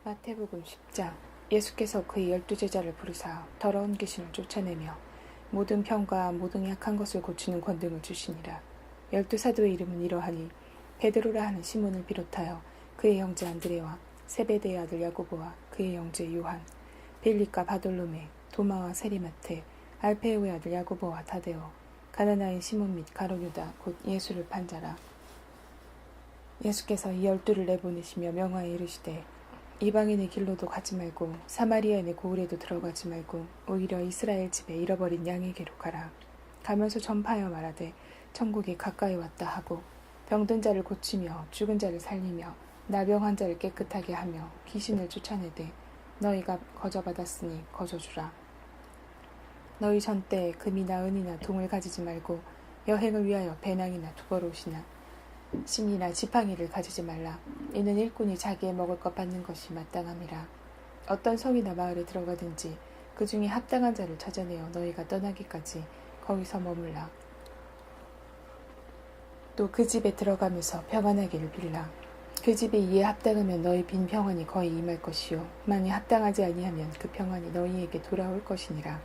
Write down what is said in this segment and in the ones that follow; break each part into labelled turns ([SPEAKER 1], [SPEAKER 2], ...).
[SPEAKER 1] 마태복음 10장. 예수께서 그의 12제자를 부르사 더러운 귀신을 쫓아내며 모든 병과 모든 약한 것을 고치는 권능을 주시니라. 12사도의 이름은 이러하니 베드로라 하는 시몬을 비롯하여 그의 형제 안드레와 세베대의 아들 야고보와 그의 형제 요한, 빌립과 바돌로메, 도마와 세리마테, 알페오의 아들 야고보와 타데오, 가나나인 시몬 및 가룟유다 곧 예수를 판 자라. 예수께서 이 12를 내보내시며 명하여 이르시되 이방인의 길로도 가지 말고 사마리아인의 고을에도 들어가지 말고 오히려 이스라엘 집에 잃어버린 양에게로 가라. 가면서 전파하여 말하되 천국이 가까이 왔다 하고 병든 자를 고치며 죽은 자를 살리며 나병한 자를 깨끗하게 하며 귀신을 쫓아내되 너희가 거저받았으니 거저주라. 너희 전때에 금이나 은이나 동을 가지지 말고 여행을 위하여 배낭이나 두버롯이나 심리나 지팡이를 가지지 말라. 이는 일꾼이 자기의 먹을 것 받는 것이 마땅함이라. 어떤 성이나 마을에 들어가든지 그 중에 합당한 자를 찾아내어 너희가 떠나기까지 거기서 머물라. 또 그 집에 들어가면서 평안하기를 빌라. 그 집에 이에 합당하면 너희 빈 평안이 거의 임할 것이요 만일 합당하지 아니하면 그 평안이 너희에게 돌아올 것이니라.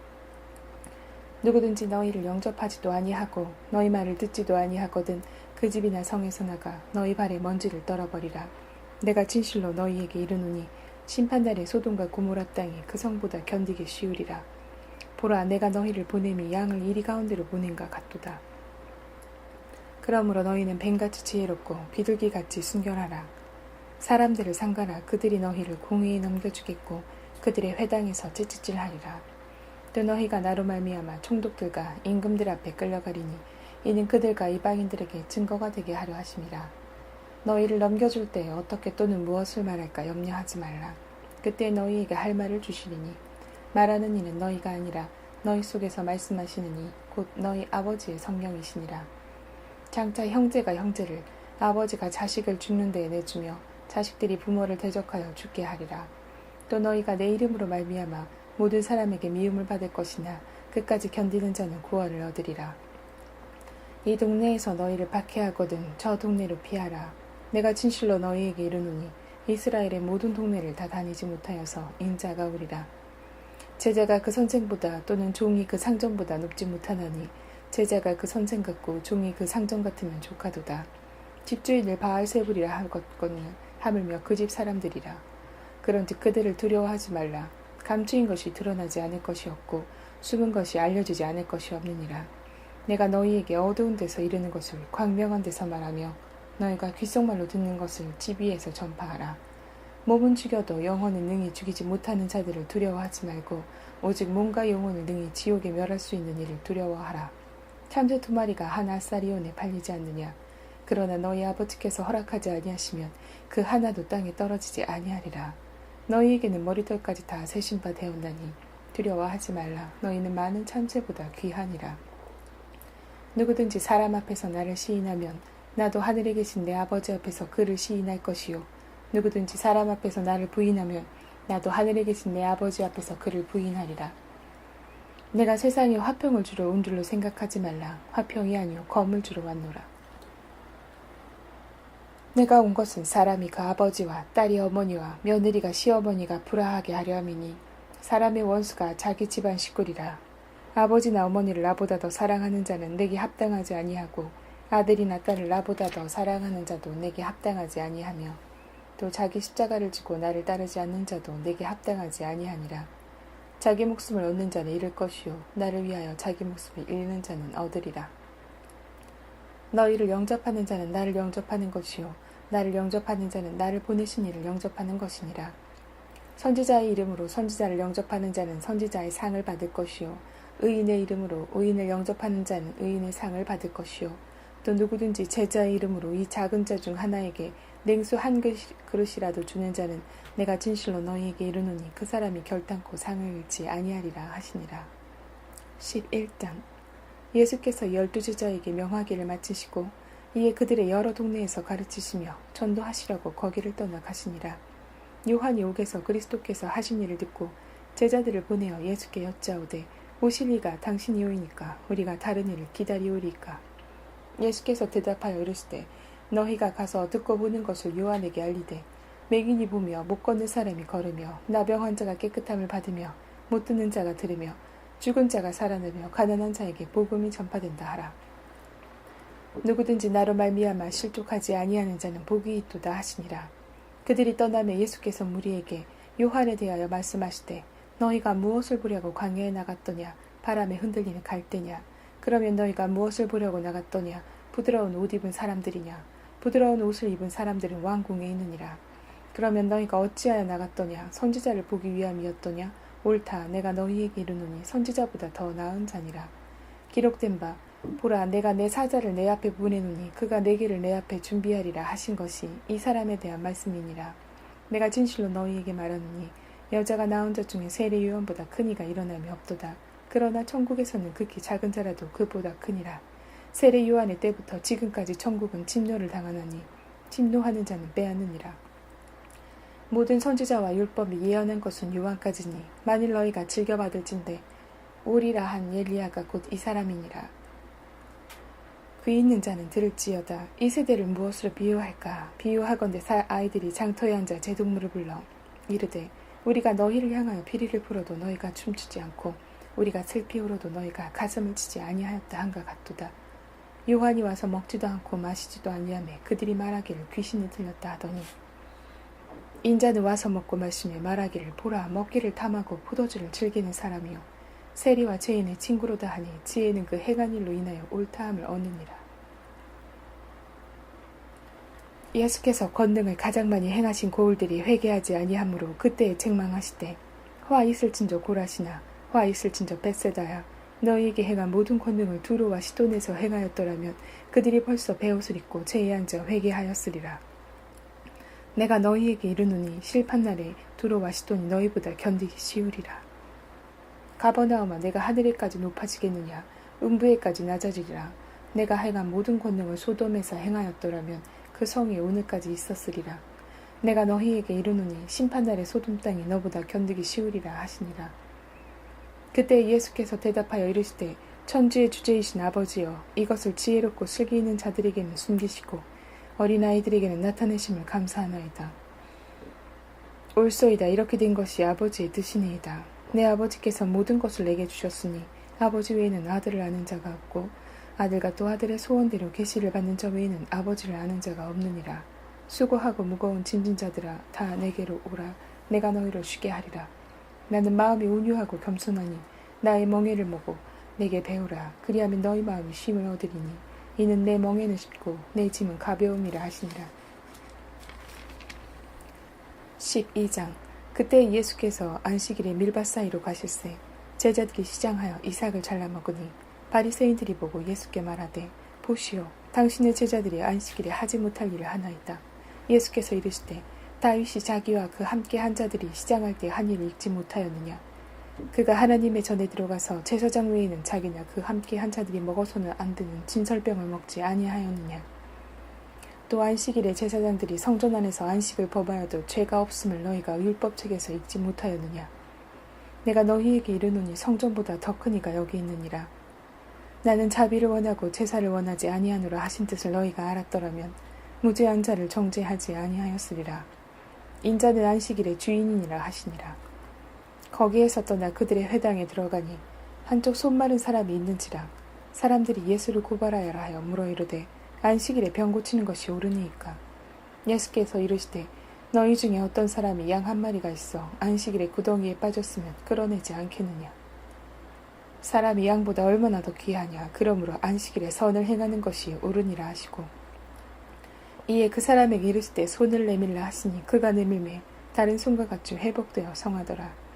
[SPEAKER 1] 누구든지 너희를 영접하지도 아니하고 너희 말을 듣지도 아니하거든 그 집이나 성에서 나가 너희 발에 먼지를 떨어버리라. 내가 진실로 너희에게 이르노니 심판날에 소돔과 고모라 땅이 그 성보다 견디기 쉬우리라. 보라, 내가 너희를 보냄이 양을 이리 가운데로 보낸가 같도다. 그러므로 너희는 뱀같이 지혜롭고 비둘기같이 순결하라. 사람들을 상가라. 그들이 너희를 공회에 넘겨주겠고 그들의 회당에서 찌찌질하리라. 또 너희가 나로 말미암아 총독들과 임금들 앞에 끌려가리니 이는 그들과 이방인들에게 증거가 되게 하려 하심이라. 너희를 넘겨줄 때 어떻게 또는 무엇을 말할까 염려하지 말라. 그때 너희에게 할 말을 주시리니 말하는 이는 너희가 아니라 너희 속에서 말씀하시는 이 곧 너희 아버지의 성령이시니라. 장차 형제가 형제를 아버지가 자식을 죽는 데에 내주며 자식들이 부모를 대적하여 죽게 하리라. 또 너희가 내 이름으로 말미암아 모든 사람에게 미움을 받을 것이나 끝까지 견디는 자는 구원을 얻으리라. 이 동네에서 너희를 박해하거든 저 동네로 피하라. 내가 진실로 너희에게 이르노니 이스라엘의 모든 동네를 다 다니지 못하여서 인자가 오리라. 제자가 그 선생보다 또는 종이 그 상전보다 높지 못하나니 제자가 그 선생 같고 종이 그 상전 같으면 조카도다. 집주인을 바알세불이라 하거든 하물며 그 집 사람들이라. 그런즉 그들을 두려워하지 말라. 감추인 것이 드러나지 않을 것이 없고 숨은 것이 알려지지 않을 것이 없느니라. 내가 너희에게 어두운 데서 이르는 것을 광명한 데서 말하며 너희가 귓속말로 듣는 것을 집 위에서 전파하라. 몸은 죽여도 영혼은 능히 죽이지 못하는 자들을 두려워하지 말고 오직 몸과 영혼을 능히 지옥에 멸할 수 있는 이를 두려워하라. 참새 2마리가 한 아사리온에 팔리지 않느냐. 그러나 너희 아버지께서 허락하지 아니하시면 그 하나도 땅에 떨어지지 아니하리라. 너희에게는 머리털까지 다 세신 바 되었나니 두려워하지 말라. 너희는 많은 참새보다 귀하니라. 누구든지 사람 앞에서 나를 시인하면 나도 하늘에 계신 내 아버지 앞에서 그를 시인할 것이요 누구든지 사람 앞에서 나를 부인하면 나도 하늘에 계신 내 아버지 앞에서 그를 부인하리라. 내가 세상에 화평을 주러 온 줄로 생각하지 말라. 화평이 아니요 검을 주러 왔노라. 내가 온 것은 사람이 그 아버지와 딸이 어머니와 며느리가 시어머니가 불화하게 하려 함이니 사람의 원수가 자기 집안 식구리라. 아버지나 어머니를 나보다 더 사랑하는 자는 내게 합당하지 아니하고 아들이나 딸을 나보다 더 사랑하는 자도 내게 합당하지 아니하며 또 자기 십자가를 지고 나를 따르지 않는 자도 내게 합당하지 아니하니라. 자기 목숨을 얻는 자는 잃을 것이요 나를 위하여 자기 목숨을 잃는 자는 얻으리라. 너희를 영접하는 자는 나를 영접하는 것이요 나를 영접하는 자는 나를 보내신 이를 영접하는 것이니라. 선지자의 이름으로 선지자를 영접하는 자는 선지자의 상을 받을 것이요 의인의 이름으로 의인을 영접하는 자는 의인의 상을 받을 것이요 또 누구든지 제자의 이름으로 이 작은 자 중 하나에게 냉수 한 그릇이라도 주는 자는 내가 진실로 너희에게 이르노니 그 사람이 결단코 상을 잃지 아니하리라 하시니라. 11장. 예수께서 12제자에게 명하기를 마치시고 이에 그들의 여러 동네에서 가르치시며 전도하시려고 거기를 떠나 가시니라. 요한이 옥에서 그리스도께서 하신 일을 듣고 제자들을 보내어 예수께 여짜오되 오실 이가 당신이 오이니까 우리가 다른 일을 기다리오리까. 예수께서 대답하여 이르시되 너희가 가서 듣고 보는 것을 요한에게 알리되 맹인이 보며 못 걷는 사람이 걸으며 나병 환자가 깨끗함을 받으며 못 듣는 자가 들으며 죽은 자가 살아나며 가난한 자에게 복음이 전파된다 하라. 누구든지 나로 말미암아 실족하지 아니하는 자는 복이 있도다 하시니라. 그들이 떠나며 예수께서 무리에게 요한에 대하여 말씀하시되 너희가 무엇을 보려고 광야에 나갔더냐? 바람에 흔들리는 갈대냐? 그러면 너희가 무엇을 보려고 나갔더냐? 부드러운 옷 입은 사람들이냐? 부드러운 옷을 입은 사람들은 왕궁에 있느니라. 그러면 너희가 어찌하여 나갔더냐? 선지자를 보기 위함이었더냐? 옳다. 내가 너희에게 이르노니 선지자보다 더 나은 자니라. 기록된 바 보라, 내가 내 사자를 내 앞에 보내노니 그가 내 길을 내 앞에 준비하리라 하신 것이 이 사람에 대한 말씀이니라. 내가 진실로 너희에게 말하노니 여자가 낳은 자 중에 세례 요한보다 큰 이가 일어남이 없도다. 그러나 천국에서는 극히 작은 자라도 그보다 크니라. 세례 요한의 때부터 지금까지 천국은 침노를 당하나니 침노하는 자는 빼앗느니라. 모든 선지자와 율법이 예언한 것은 요한까지니 만일 너희가 즐겨받을진대 오리라 한 엘리야가 곧 이 사람이니라. 귀 있는 자는 들을지어다. 이 세대를 무엇으로 비유할까? 비유하건대 아이들이 장터에 앉아 제동물을 불러 이르되 우리가 너희를 향하여 피리를 불어도 너희가 춤추지 않고 우리가 슬피 울어도 너희가 가슴을 치지 아니하였다 한가 같도다. 요한이 와서 먹지도 않고 마시지도 아니하며 그들이 말하기를 귀신이 들렸다 하더니 인자는 와서 먹고 마시며 말하기를 보라, 먹기를 탐하고 포도주를 즐기는 사람이요 세리와 죄인의 친구로다 하니 지혜는 그 행한 일로 인하여 옳다함을 얻느니라. 예수께서 권능을 가장 많이 행하신 고울들이 회개하지 아니하므로 그때에 책망하시되 화 있을진저 고라시나 화 있을진저 벳세다야 너희에게 행한 모든 권능을 두로와 시돈에서 행하였더라면 그들이 벌써 베옷을 입고 죄에 앉아 회개하였으리라. 내가 너희에게 이르노니 실판날에 두로와 시돈이 너희보다 견디기 쉬우리라. 가버나움아, 내가 하늘에까지 높아지겠느냐? 음부에까지 낮아지리라. 내가 행한 모든 권능을 소돔에서 행하였더라면 그 성이 오늘까지 있었으리라. 내가 너희에게 이르노니 심판날에 소돔 땅이 너보다 견디기 쉬우리라 하시니라. 그때 예수께서 대답하여 이르시되 천지의 주제이신 아버지여, 이것을 지혜롭고 슬기 있는 자들에게는 숨기시고 어린아이들에게는 나타내심을 감사하나이다. 옳소이다. 이렇게 된 것이 아버지의 뜻이니이다. 내 아버지께서 모든 것을 내게 주셨으니 아버지 외에는 아들을 아는 자가 없고 아들과 또 아들의 소원대로 계시를 받는 자 외에는 아버지를 아는 자가 없느니라. 수고하고 무거운 짐진 자들아 다 내게로 오라. 내가 너희를 쉬게 하리라. 나는 마음이 온유하고 겸손하니 나의 멍에를 모고 내게 배우라. 그리하면 너희 마음이 쉼을 얻으리니 이는 내 멍에는 쉽고 내 짐은 가벼움이라 하시니라. 12장. 그때 예수께서 안식일에 밀밭 사이로 가실새 제자들이 시장하여 이삭을 잘라 먹으니 바리새인들이 보고 예수께 말하되 보시오, 당신의 제자들이 안식일에 하지 못할 일을 하나이다. 예수께서 이르시되 다윗이 자기와 그 함께 한 자들이 시장할 때 한 일을 잊지 못하였느냐? 그가 하나님의 전에 들어가서 제사장 외에는 자기나 그 함께 한 자들이 먹어서는 안 되는 진설병을 먹지 아니하였느냐? 또 안식일에 제사장들이 성전 안에서 안식을 범하여도 죄가 없음을 너희가 율법책에서 읽지 못하였느냐? 내가 너희에게 이르노니 성전보다 더 큰 이가 여기 있느니라. 나는 자비를 원하고 제사를 원하지 아니하노라 하신 뜻을 너희가 알았더라면 무죄한 자를 정죄하지 아니하였으리라. 인자는 안식일의 주인이니라 하시니라. 거기에서 떠나 그들의 회당에 들어가니 한쪽 손 마른 사람이 있는지라. 사람들이 예수를 고발하여라 하여 물어 이르되 안식일에 병 고치는 것이 옳으니이까? 예수께서 이르시되 너희 중에 어떤 사람이 양 한 마리가 있어 안식일에 구덩이에 빠졌으면 끌어내지 않겠느냐? 사람이 양보다 얼마나 더 귀하냐? 그러므로 안식일에 선을 행하는 것이 옳으니라 하시고 이에 그 사람에게 이르시되 손을 내밀라 하시니 그가 내밀매 다른 손과 같이 회복되어 성하더라.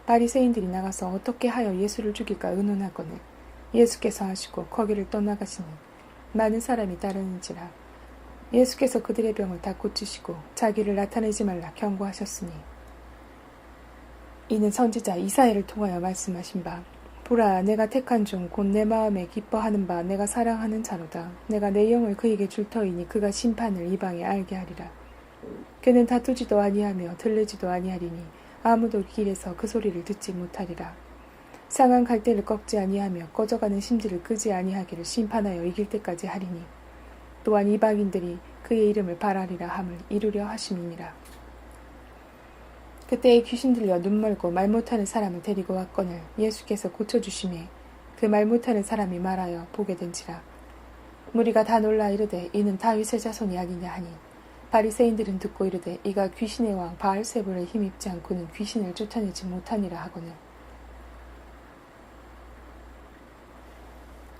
[SPEAKER 1] 바리새인들이 나가서 어떻게 하여 예수를 죽일까 의논하거늘 예수께서 하시고 거기를 떠나가시니 많은 사람이 따르는지라. 예수께서 그들의 병을 다 고치시고 자기를 나타내지 말라 경고하셨으니 이는 선지자 이사야를 통하여 말씀하신 바 보라, 내가 택한 중 곧 내 마음에 기뻐하는 바 내가 사랑하는 자로다. 내가 내 영을 그에게 줄 터이니 그가 심판을 이방에 알게 하리라. 그는 다투지도 아니하며 들르지도 아니하리니 아무도 길에서 그 소리를 듣지 못하리라. 상한 갈대를 꺾지 아니하며 꺼져가는 심지를 끄지 아니하기를 심판하여 이길 때까지 하리니 또한 이방인들이 그의 이름을 바라리라 함을 이루려 하심이니라. 그때에 귀신 들려 눈 멀고 말 못하는 사람을 데리고 왔거늘 예수께서 고쳐주심에 그 말 못하는 사람이 말하여 보게 된지라. 무리가 다 놀라 이르되 이는 다윗의 자손이 아니냐 하니 바리새인들은 듣고 이르되 이가 귀신의 왕 바알세불을 힘입지 않고는 귀신을 쫓아내지 못하니라 하거늘.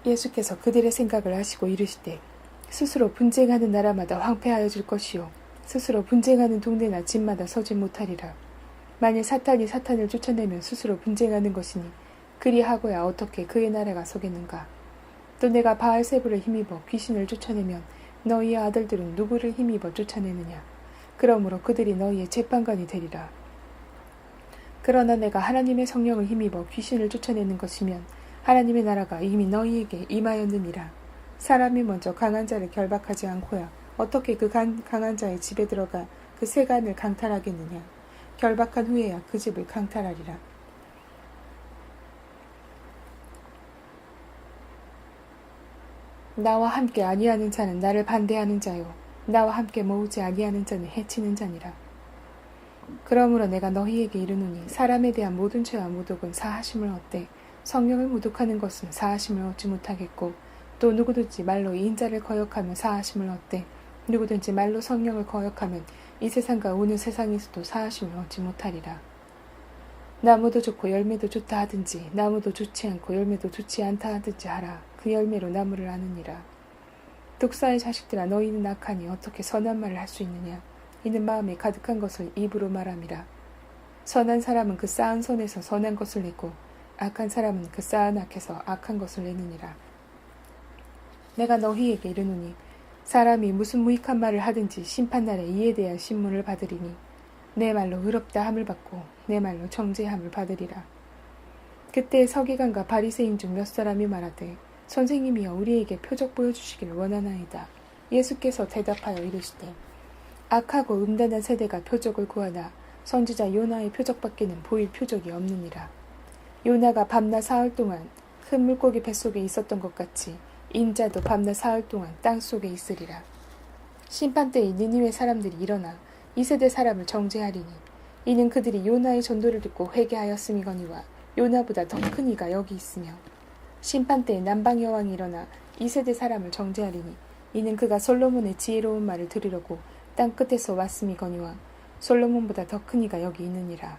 [SPEAKER 1] 예수께서 그들의 생각을 아시고 이르시되 스스로 분쟁하는 나라마다 황폐하여질 것이요 스스로 분쟁하는 동네나 집마다 서지 못하리라. 만일 사탄이 사탄을 쫓아내면 스스로 분쟁하는 것이니 그리하고야 어떻게 그의 나라가 서겠는가. 또 내가 바알세불을 힘입어 귀신을 쫓아내면 너희의 아들들은 누구를 힘입어 쫓아내느냐. 그러므로 그들이 너희의 재판관이 되리라. 그러나 내가 하나님의 성령을 힘입어 귀신을 쫓아내는 것이면 하나님의 나라가 이미 너희에게 임하였느니라. 사람이 먼저 강한 자를 결박하지 않고야 어떻게 그 강한 자의 집에 들어가 그 세간을 강탈하겠느냐. 결박한 후에야 그 집을 강탈하리라. 나와 함께 아니하는 자는 나를 반대하는 자요 나와 함께 모으지 아니하는 자는 해치는 자니라. 그러므로 내가 너희에게 이르노니 사람에 대한 모든 죄와 모독은 사하심을 얻되 성령을 모독하는 것은 사하심을 얻지 못하겠고 또 누구든지 말로 인자를 거역하면 사하심을 얻되 누구든지 말로 성령을 거역하면 이 세상과 오는 세상에서도 사하심을 얻지 못하리라. 나무도 좋고 열매도 좋다 하든지 나무도 좋지 않고 열매도 좋지 않다 하든지 하라. 그 열매로 나무를 아느니라. 독사의 자식들아 너희는 악하니 어떻게 선한 말을 할 수 있느냐. 이는 마음에 가득한 것을 입으로 말함이라. 선한 사람은 그 쌓은 손에서 선한 것을 내고 악한 사람은 그 쌓은 악에서 악한 것을 내느니라. 내가 너희에게 이르노니 사람이 무슨 무익한 말을 하든지 심판날에 이에 대한 신문을 받으리니 내 말로 의롭다 함을 받고 내 말로 정죄함을 받으리라. 그때 서기관과 바리새인 중 몇 사람이 말하되 선생님이여 우리에게 표적 보여주시기를 원하나이다. 예수께서 대답하여 이르시되 악하고 음란한 세대가 표적을 구하나 선지자 요나의 표적밖에는 보일 표적이 없느니라. 요나가 밤낮 사흘 동안 큰 물고기 뱃속에 있었던 것 같이 인자도 밤낮 사흘 동안 땅속에 있으리라. 심판때에 니느웨 사람들이 일어나 이 세대 사람을 정죄하리니 이는 그들이 요나의 전도를 듣고 회개하였음이거니와 요나보다 더 큰 이가 여기 있으며 심판때에 남방 여왕이 일어나 이 세대 사람을 정죄하리니 이는 그가 솔로몬의 지혜로운 말을 들으려고 땅끝에서 왔음이거니와 솔로몬보다 더 큰 이가 여기 있느니라.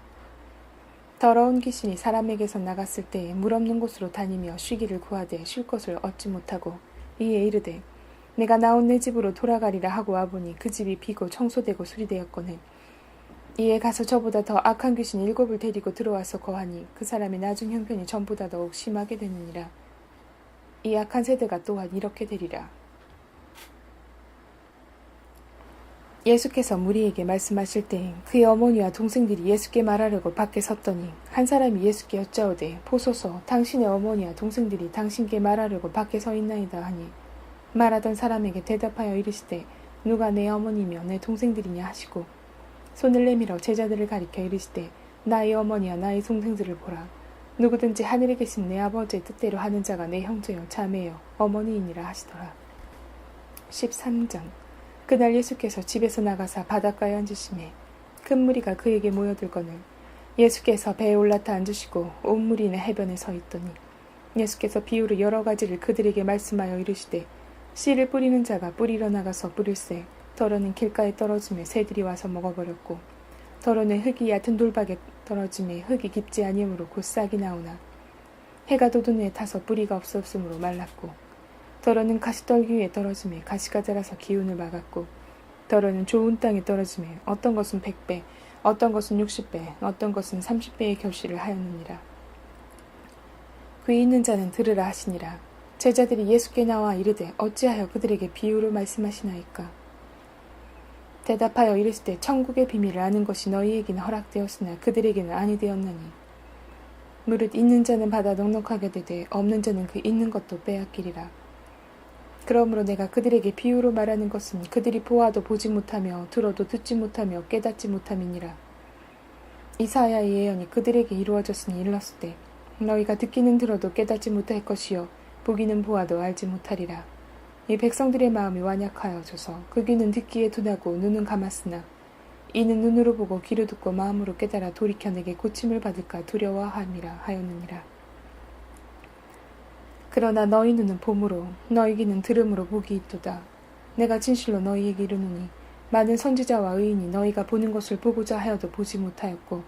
[SPEAKER 1] 더러운 귀신이 사람에게서 나갔을 때에 물 없는 곳으로 다니며 쉬기를 구하되 쉴 것을 얻지 못하고 이에 이르되 내가 나온 내 집으로 돌아가리라 하고 와보니 그 집이 비고 청소되고 수리되었거늘 이에 가서 저보다 더 악한 귀신 7을 데리고 들어와서 거하니 그 사람의 나중 형편이 전보다 더욱 심하게 되느니라. 이 악한 세대가 또한 이렇게 되리라. 예수께서 무리에게 말씀하실 때 그의 어머니와 동생들이 예수께 말하려고 밖에 섰더니 한 사람이 예수께 여짜오되 보소서 당신의 어머니와 동생들이 당신께 말하려고 밖에 서 있나이다 하니 말하던 사람에게 대답하여 이르시되 누가 내 어머니며 내 동생들이냐 하시고 손을 내밀어 제자들을 가리켜 이르시되 나의 어머니와 나의 동생들을 보라. 누구든지 하늘에 계신 내 아버지의 뜻대로 하는 자가 내 형제요 자매요 어머니이니라 하시더라. 13장 그날 예수께서 집에서 나가사 바닷가에 앉으시매 큰 무리가 그에게 모여들거늘 예수께서 배에 올라타 앉으시고 온 무리는 해변에 서 있더니 예수께서 비유로 여러 가지를 그들에게 말씀하여 이르시되 씨를 뿌리는 자가 뿌리러 나가서 뿌릴새 더러는 길가에 떨어지매 새들이 와서 먹어버렸고 더러는 흙이 얕은 돌박에 떨어지매 흙이 깊지 아니하므로 곧 싹이 나오나 해가 돋은 후에 타서 뿌리가 없었으므로 말랐고 더러는 가시떨기 위에 떨어지매 가시가 자라서 기운을 막았고 더러는 좋은 땅에 떨어지매 어떤 것은 100배 어떤 것은 60배 어떤 것은 30배의 결실을 하였느니라. 귀 있는 자는 들으라 하시니라. 제자들이 예수께 나와 이르되 어찌하여 그들에게 비유로 말씀하시나이까. 대답하여 이르시되 천국의 비밀을 아는 것이 너희에게는 허락되었으나 그들에게는 아니 되었나니 무릇 있는 자는 받아 넉넉하게 되되 없는 자는 그 있는 것도 빼앗기리라. 그러므로 내가 그들에게 비유로 말하는 것은 그들이 보아도 보지 못하며 들어도 듣지 못하며 깨닫지 못함이니라. 이사야의 예언이 그들에게 이루어졌으니 일렀을 때 너희가 듣기는 들어도 깨닫지 못할 것이요 보기는 보아도 알지 못하리라. 이 백성들의 마음이 완약하여져서 그 귀는 듣기에 둔하고 눈은 감았으나 이는 눈으로 보고 귀로 듣고 마음으로 깨달아 돌이켜 내게 고침을 받을까 두려워함이라 하였느니라. 그러나 너희 눈은 봄으로 너희 귀는 들음으로 복이 있도다. 내가 진실로 너희에게 이르노니 많은 선지자와 의인이 너희가 보는 것을 보고자 하여도 보지 못하였고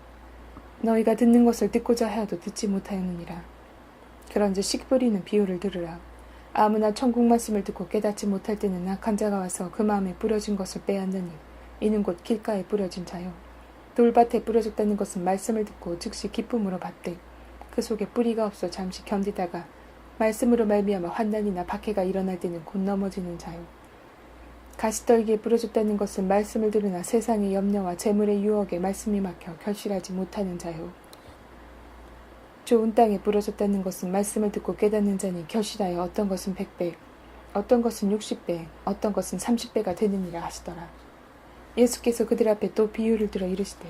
[SPEAKER 1] 너희가 듣는 것을 듣고자 하여도 듣지 못하였느니라. 그런즉 씨 뿌리는 비유를 들으라. 아무나 천국 말씀을 듣고 깨닫지 못할 때는 악한 자가 와서 그 마음에 뿌려진 것을 빼앗느니 이는 곧 길가에 뿌려진 자요. 돌밭에 뿌려졌다는 것은 말씀을 듣고 즉시 기쁨으로 받되 그 속에 뿌리가 없어 잠시 견디다가 말씀으로 말미암아 환난이나 박해가 일어날 때는 곧 넘어지는 자요. 가시떨기에 뿌려졌다는 것은 말씀을 들으나 세상의 염려와 재물의 유혹에 말씀이 막혀 결실하지 못하는 자요. 좋은 땅에 뿌려졌다는 것은 말씀을 듣고 깨닫는 자니 결실하여 어떤 것은 100배, 어떤 것은 60배, 어떤 것은 30배가 되느니라 하시더라. 예수께서 그들 앞에 또 비유를 들어 이르시되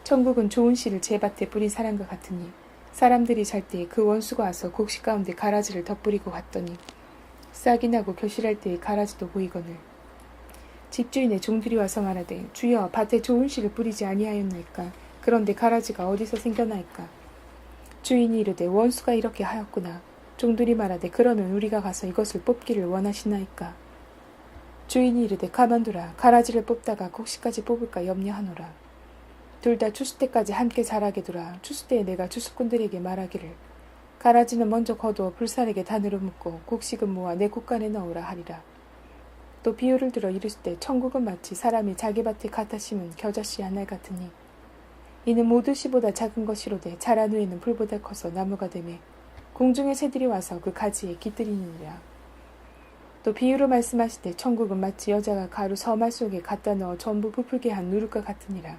[SPEAKER 1] 천국은 좋은 씨를 제 밭에 뿌린 사람과 같으니 사람들이 잘 때에 그 원수가 와서 곡식 가운데 가라지를 덧뿌리고 갔더니 싹이 나고 결실할 때에 가라지도 보이거늘 집주인의 종들이 와서 말하되 주여 밭에 좋은 씨를 뿌리지 아니하였나이까. 그런데 가라지가 어디서 생겨나이까. 주인이 이르되 원수가 이렇게 하였구나. 종들이 말하되 그러면 우리가 가서 이것을 뽑기를 원하시나이까. 주인이 이르되 가만두라. 가라지를 뽑다가 곡식까지 뽑을까 염려하노라. 둘 다 추수 때까지 함께 자라게 두라. 추수 때에 내가 추수꾼들에게 말하기를 가라지는 먼저 거두어 불살에게 단으로 묶고 곡식은 모아 내 곳간에 넣으라 하리라. 또 비유를 들어 이르시되 천국은 마치 사람이 자기 밭에 갖다 심은 겨자씨 한 알 같으니 이는 모두 씨보다 작은 것이로되 자란 후에는 풀보다 커서 나무가 되매 공중의 새들이 와서 그 가지에 깃들이느니라. 또 비유로 말씀하시되 천국은 마치 여자가 가루 서말 속에 갖다 넣어 전부 부풀게 한 누룩과 같으니라.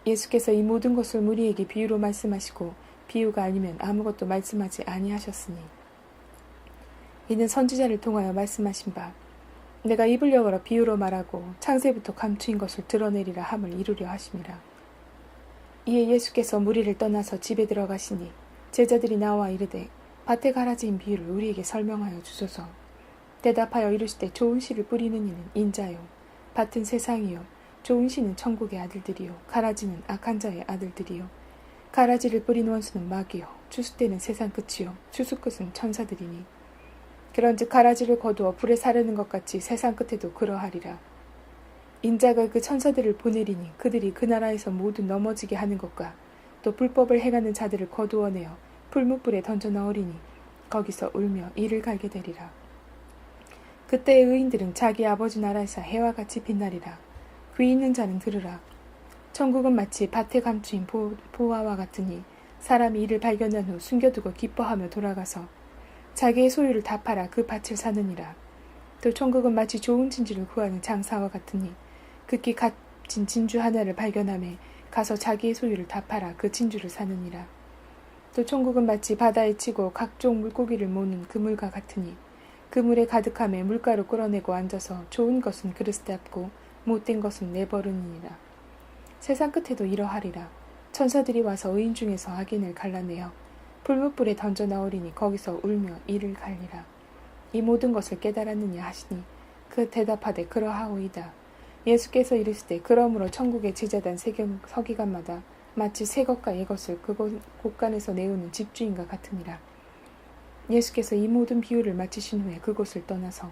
[SPEAKER 1] 예수께서 이 모든 것을 무리에게 비유로 말씀하시고 비유가 아니면 아무것도 말씀하지 아니하셨으니 이는 선지자를 통하여 말씀하신 바 내가 입을 여물어 비유로 말하고 창세부터 감추인 것을 드러내리라 함을 이루려 하심이라. 이에 예수께서 무리를 떠나서 집에 들어가시니 제자들이 나와 이르되 밭에 가라지인 비유를 우리에게 설명하여 주소서. 대답하여 이르시되 좋은 씨를 뿌리는 이는 인자요 밭은 세상이요 좋은 씨는 천국의 아들들이요 가라지는 악한 자의 아들들이요 가라지를 뿌린 원수는 마귀요 추수 때는 세상 끝이요 추수 끝은 천사들이니 그런즉 가라지를 거두어 불에 사르는 것 같이 세상 끝에도 그러하리라. 인자가 그 천사들을 보내리니 그들이 그 나라에서 모두 넘어지게 하는 것과 또 불법을 행하는 자들을 거두어내어 풀무불에 던져 넣으리니 거기서 울며 이를 갈게 되리라. 그때의 의인들은 자기 아버지 나라에서 해와 같이 빛나리라. 귀 있는 자는 들으라. 천국은 마치 밭에 감추인 보화와 같으니 사람이 이를 발견한 후 숨겨두고 기뻐하며 돌아가서 자기의 소유를 다 팔아 그 밭을 사느니라. 또 천국은 마치 좋은 진주를 구하는 장사와 같으니 극히 값진 진주 하나를 발견하매 가서 자기의 소유를 다 팔아 그 진주를 사느니라. 또 천국은 마치 바다에 치고 각종 물고기를 모는 그물과 같으니 그물에 가득함에 물가로 끌어내고 앉아서 좋은 것은 그릇에 담고 못된 것은 내버리니라. 세상 끝에도 이러하리라. 천사들이 와서 의인 중에서 악인을 갈라내어 불뭇불에 던져 넣으리니 거기서 울며 이를 갈리라. 이 모든 것을 깨달았느냐 하시니 그 대답하되 그러하오이다. 예수께서 이르시되 그러므로 천국의 제자단 서기관마다 마치 새 것과 옛 것을 그 곳간에서 내우는 집주인과 같으니라. 예수께서 이 모든 비유를 마치신 후에 그곳을 떠나서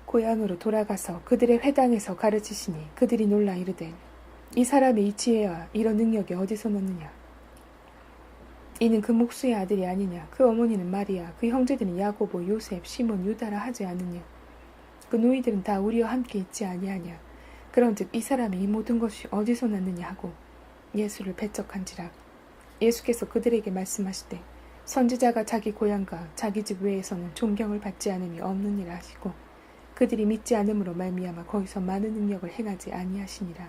[SPEAKER 1] 고향으로 돌아가서 그들의 회당에서 가르치시니 그들이 놀라 이르되 이 사람의 이 지혜와 이런 능력이 어디서 났느냐. 이는 그 목수의 아들이 아니냐. 그 어머니는 마리아, 그 형제들은 야고보, 요셉, 시몬, 유다라 하지 않느냐. 그 노이들은 다 우리와 함께 있지 아니하냐. 그런즉 이 사람이 이 모든 것이 어디서 났느냐 하고 예수를 배척한지라. 예수께서 그들에게 말씀하시되 선지자가 자기 고향과 자기 집 외에서는 존경을 받지 않음이 없느니라 하시고 그들이 믿지 않음으로 말미암아 거기서 많은 능력을 행하지 아니하시니라.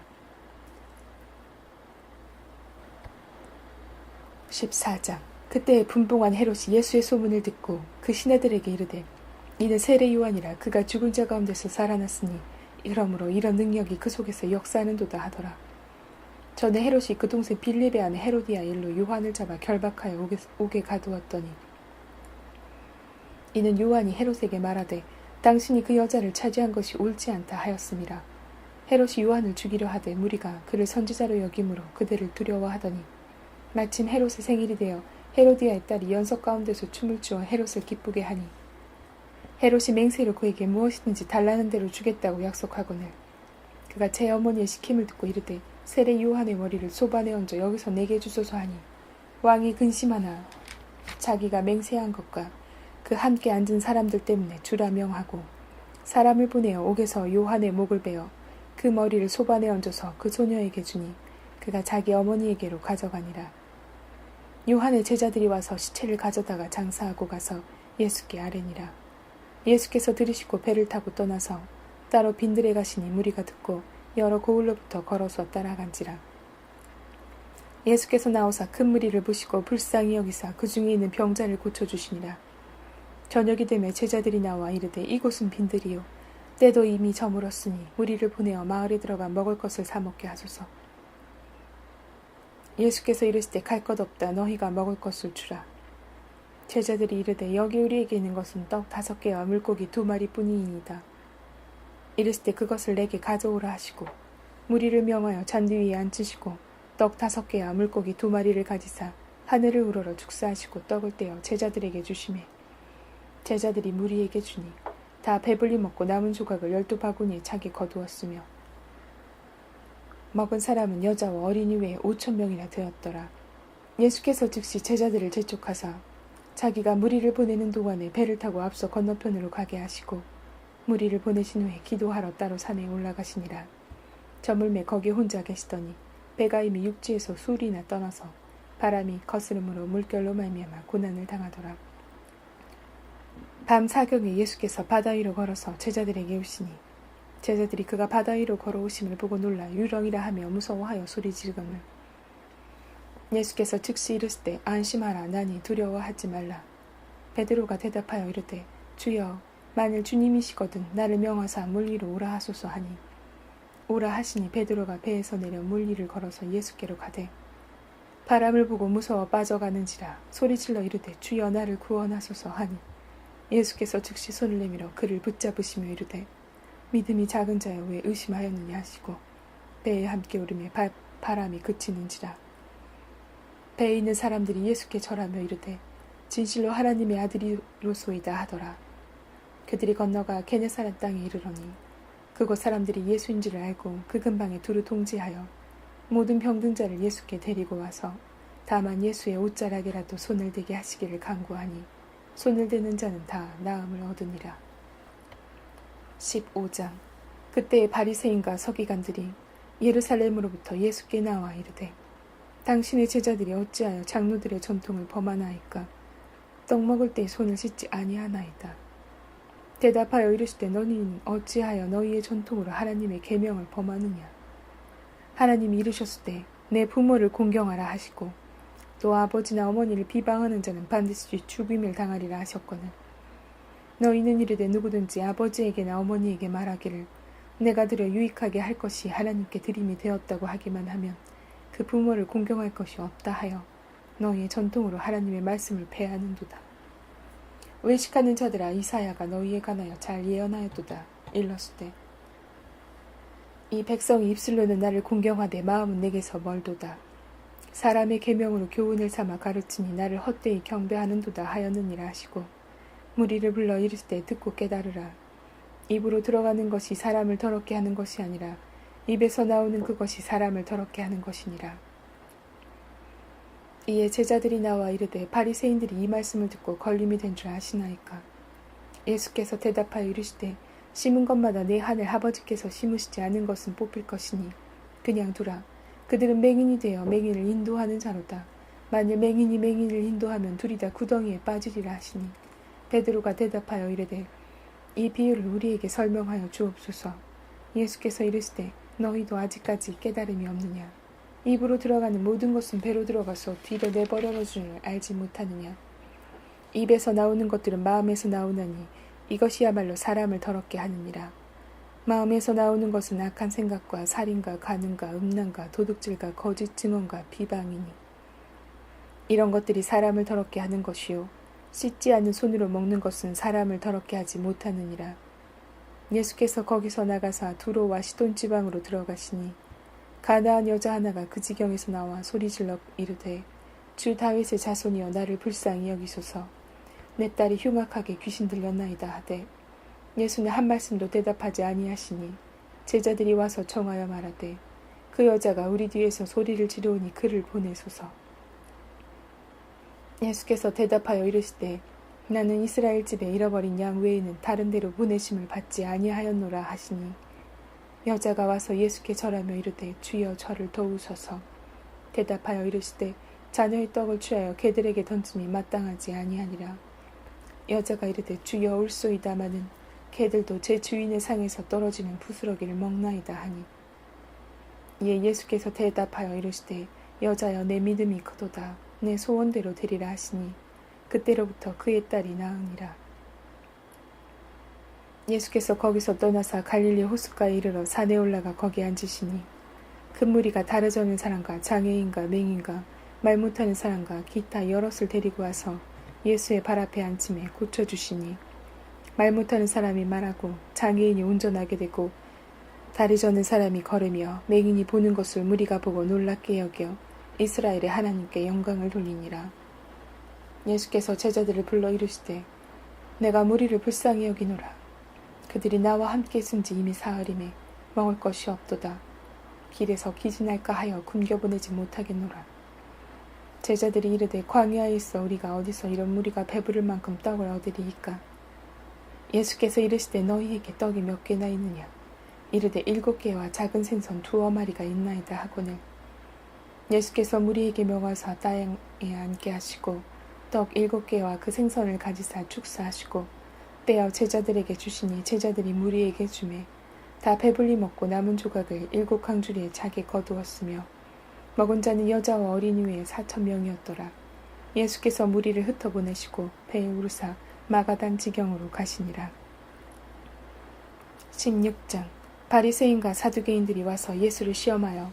[SPEAKER 1] 14장. 그때에 분봉한 헤롯이 예수의 소문을 듣고 그 신하들에게 이르되 이는 세례 요한이라. 그가 죽은 자 가운데서 살아났으니 그러므로 이런 능력이 그 속에서 역사하는도다 하더라. 전에 헤롯이 그 동생 빌립의 아내 헤로디아 일로 요한을 잡아 결박하여 옥에 가두었더니 이는 요한이 헤롯에게 말하되 당신이 그 여자를 차지한 것이 옳지 않다 하였음이라. 헤롯이 요한을 죽이려 하되 무리가 그를 선지자로 여김으로 그들을 두려워하더니 마침 헤롯의 생일이 되어 헤로디아의 딸이 연석 가운데서 춤을 추어 헤롯을 기쁘게 하니 헤롯이 맹세로 그에게 무엇이든지 달라는 대로 주겠다고 약속하거늘 그가 제 어머니의 시킴을 듣고 이르되 세례 요한의 머리를 소반에 얹어 여기서 내게 주소서 하니 왕이 근심하나 자기가 맹세한 것과 그 함께 앉은 사람들 때문에 주라 명하고 사람을 보내어 옥에서 요한의 목을 베어 그 머리를 소반에 얹어서 그 소녀에게 주니 그가 자기 어머니에게로 가져가니라. 요한의 제자들이 와서 시체를 가져다가 장사하고 가서 예수께 아뢰니라. 예수께서 들으시고 배를 타고 떠나서 따로 빈들에 가시니 무리가 듣고 여러 고을로부터 걸어서 따라간지라. 예수께서 나오사 큰 무리를 보시고 불쌍히 여기사 그 중에 있는 병자를 고쳐주시니라. 저녁이 되매 제자들이 나와 이르되 이곳은 빈들이요 때도 이미 저물었으니 무리를 보내어 마을에 들어가 먹을 것을 사 먹게 하소서. 예수께서 이르시되 갈 것 없다 너희가 먹을 것을 주라. 제자들이 이르되 여기 우리에게 있는 것은 떡 5개와 물고기 2마리뿐이니이다. 이르시되 그것을 내게 가져오라 하시고 무리를 명하여 잔디 위에 앉히시고 떡 5개와 물고기 2마리를 가지사 하늘을 우러러 축사하시고 떡을 떼어 제자들에게 주시매 제자들이 무리에게 주니 다 배불리 먹고 남은 조각을 12바구니에 차게 거두었으며 먹은 사람은 여자와 어린이 외에 5,000명이나 되었더라. 예수께서 즉시 제자들을 재촉하사 자기가 무리를 보내는 동안에 배를 타고 앞서 건너편으로 가게 하시고 무리를 보내신 후에 기도하러 따로 산에 올라가시니라. 저물매 거기 혼자 계시더니 배가 이미 육지에서 수리나 떠나서 바람이 거스름으로 물결로 말미암아 고난을 당하더라. 밤 사경에 예수께서 바다 위로 걸어서 제자들에게 오시니 제자들이 그가 바다 위로 걸어오심을 보고 놀라 유령이라 하며 무서워하여 소리 지르거늘 예수께서 즉시 이르시되 안심하라 나니 두려워하지 말라. 베드로가 대답하여 이르되 주여 만일 주님이시거든 나를 명하사 물 위로 오라 하소서 하니 오라 하시니 베드로가 배에서 내려 물 위를 걸어서 예수께로 가되 바람을 보고 무서워 빠져가는지라 소리질러 이르되 주여 나를 구원하소서 하니 예수께서 즉시 손을 내밀어 그를 붙잡으시며 이르되 믿음이 작은 자여 왜 의심하였느냐 하시고 배에 함께 오르매 바람이 그치는지라. 배에 있는 사람들이 예수께 절하며 이르되 진실로 하나님의 아들이로소이다 하더라. 그들이 건너가 게네사렛 땅에 이르러니 그곳 사람들이 예수인 줄 알고 그 근방에 두루 통지하여 모든 병든 자를 예수께 데리고 와서 다만 예수의 옷자락에라도 손을 대게 하시기를 간구하니 손을 대는 자는 다 나음을 얻으니라. 15장. 그때의 바리새인과 서기관들이 예루살렘으로부터 예수께 나와 이르되 당신의 제자들이 어찌하여 장로들의 전통을 범하나이까? 떡 먹을 때 손을 씻지 아니하나이다. 대답하여 이르시되 너희는 어찌하여 너희의 전통으로 하나님의 계명을 범하느냐? 하나님이 이르셨을 때 내 부모를 공경하라 하시고 또 아버지나 어머니를 비방하는 자는 반드시 죽임을 당하리라 하셨거늘 너희는 이르되 누구든지 아버지에게나 어머니에게 말하기를 내가 드려 유익하게 할 것이 하나님께 드림이 되었다고 하기만 하면 그 부모를 공경할 것이 없다 하여 너희의 전통으로 하나님의 말씀을 패하는도다. 외식하는 자들아 이사야가 너희에 관하여 잘 예언하였도다. 일렀으되 이 백성이 입술로는 나를 공경하되 마음은 내게서 멀도다. 사람의 계명으로 교훈을 삼아 가르치니 나를 헛되이 경배하는도다 하였느니라 하시고 무리를 불러 이르시되 듣고 깨달으라. 입으로 들어가는 것이 사람을 더럽게 하는 것이 아니라 입에서 나오는 그것이 사람을 더럽게 하는 것이니라. 이에 제자들이 나와 이르되 바리새인들이 이 말씀을 듣고 걸림이 된 줄 아시나이까? 예수께서 대답하여 이르시되 심은 것마다 내 하늘 아버지께서 심으시지 않은 것은 뽑힐 것이니 그냥 두라. 그들은 맹인이 되어 맹인을 인도하는 자로다. 만일 맹인이 맹인을 인도하면 둘이 다 구덩이에 빠지리라 하시니 베드로가 대답하여 이르되 이 비유를 우리에게 설명하여 주옵소서. 예수께서 이르시되 너희도 아직까지 깨달음이 없느냐? 입으로 들어가는 모든 것은 배로 들어가서 뒤로 내버려 주는 알지 못하느냐? 입에서 나오는 것들은 마음에서 나오나니 이것이야말로 사람을 더럽게 하느니라. 마음에서 나오는 것은 악한 생각과 살인과 간음과 음란과 도둑질과 거짓 증언과 비방이니 이런 것들이 사람을 더럽게 하는 것이요 씻지 않은 손으로 먹는 것은 사람을 더럽게 하지 못하느니라. 예수께서 거기서 나가사 두로와 시돈 지방으로 들어가시니 가나안 여자 하나가 그 지경에서 나와 소리질러 이르되 주 다윗의 자손이여 나를 불쌍히 여기소서. 내 딸이 흉악하게 귀신 들렸나이다 하되 예수는 한 말씀도 대답하지 아니하시니 제자들이 와서 청하여 말하되 그 여자가 우리 뒤에서 소리를 지르오니 그를 보내소서. 예수께서 대답하여 이르시되 나는 이스라엘 집에 잃어버린 양 외에는 다른 데로 보내심을 받지 아니하였노라 하시니 여자가 와서 예수께 절하며 이르되 주여 저를 도우소서. 대답하여 이르시되 자녀의 떡을 취하여 개들에게 던짐이 마땅하지 아니하니라. 여자가 이르되 주여 올소이다마는 개들도 제 주인의 상에서 떨어지는 부스러기를 먹나이다 하니 이에 예수께서 대답하여 이르시되 여자여 내 믿음이 크도다. 내 소원대로 되리라 하시니 그때로부터 그의 딸이 나으니라. 예수께서 거기서 떠나사 갈릴리 호숫가에 이르러 산에 올라가 거기 앉으시니 큰 무리가 다르 저는 사람과 장애인과 맹인과 말 못하는 사람과 기타 여럿을 데리고 와서 예수의 발 앞에 앉힘에 고쳐주시니 말 못하는 사람이 말하고 장애인이 운전하게 되고 다리 저는 사람이 걸으며 맹인이 보는 것을 무리가 보고 놀랍게 여겨 이스라엘의 하나님께 영광을 돌리니라. 예수께서 제자들을 불러 이르시되 내가 무리를 불쌍히 여기노라. 그들이 나와 함께 있은 지 이미 사흘임에 먹을 것이 없도다. 길에서 기진할까 하여 굶겨보내지 못하겠노라. 제자들이 이르되 광야에 있어 우리가 어디서 이런 무리가 배부를 만큼 떡을 얻으리이까. 예수께서 이르시되 너희에게 떡이 몇 개나 있느냐. 이르되 7개와 작은 생선 2어마리가 있나이다 하거늘 예수께서 무리에게 명하사 땅에 앉게 하시고 떡 7개와 그 생선을 가지사 축사하시고 떼어 제자들에게 주시니 제자들이 무리에게 주매 다 배불리 먹고 남은 조각을 7강주리에 자기 거두었으며 먹은 자는 여자와 어린이 외에 4,000명이었더라. 예수께서 무리를 흩어보내시고 배에 오르사 마가단 지경으로 가시니라. 16장 바리새인과 사두개인들이 와서 예수를 시험하여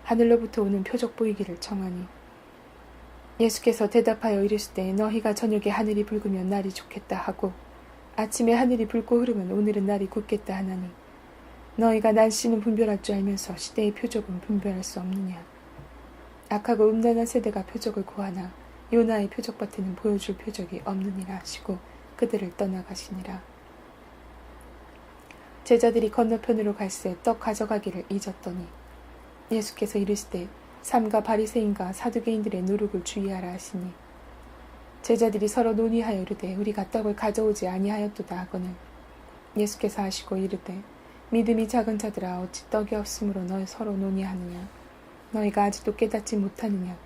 [SPEAKER 1] 하늘로부터 오는 표적 보이기를 청하니 예수께서 대답하여 이르시되 너희가 저녁에 하늘이 붉으면 날이 좋겠다 하고 아침에 하늘이 붉고 흐르면 오늘은 날이 굳겠다 하나니 너희가 날씨는 분별할 줄 알면서 시대의 표적은 분별할 수 없느냐. 악하고 음란한 세대가 표적을 구하나 요나의 표적밭에는 보여줄 표적이 없느니라 하시고 그들을 떠나가시니라. 제자들이 건너편으로 갈새 떡 가져가기를 잊었더니 예수께서 이르시되 삼가 바리새인과 사두개인들의 누룩을 주의하라 하시니 제자들이 서로 논의하여 이르되 우리가 떡을 가져오지 아니하였도다 하거늘 예수께서 하시고 이르되 믿음이 작은 자들아 어찌 떡이 없으므로 너희 서로 논의하느냐. 너희가 아직도 깨닫지 못하느냐.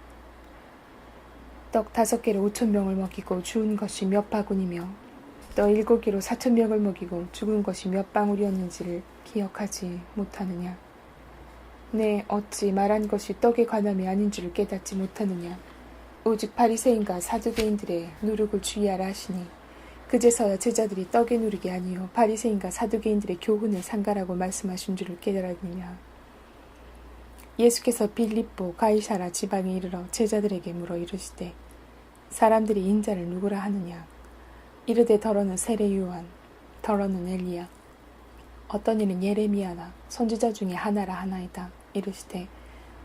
[SPEAKER 1] 떡 5개로 5,000명을 먹이고 주운 것이 몇 바구니며 떡 7개로 4,000명을 먹이고 죽은 것이 몇 방울이었는지를 기억하지 못하느냐. 네, 어찌 말한 것이 떡의 관함이 아닌 줄을 깨닫지 못하느냐. 오직 바리새인과 사두개인들의 누룩을 주의하라 하시니 그제서야 제자들이 떡의 누룩이 아니요 바리새인과 사두개인들의 교훈을 상가라고 말씀하신 줄을 깨달았느냐. 예수께서 빌립보 가이사라 지방에 이르러 제자들에게 물어 이르시되 사람들이 인자를 누구라 하느냐. 이르되 더러는 세례 요한, 더러는 엘리야, 어떤 이는 예레미야나 선지자 중에 하나라 하나이다. 이르시되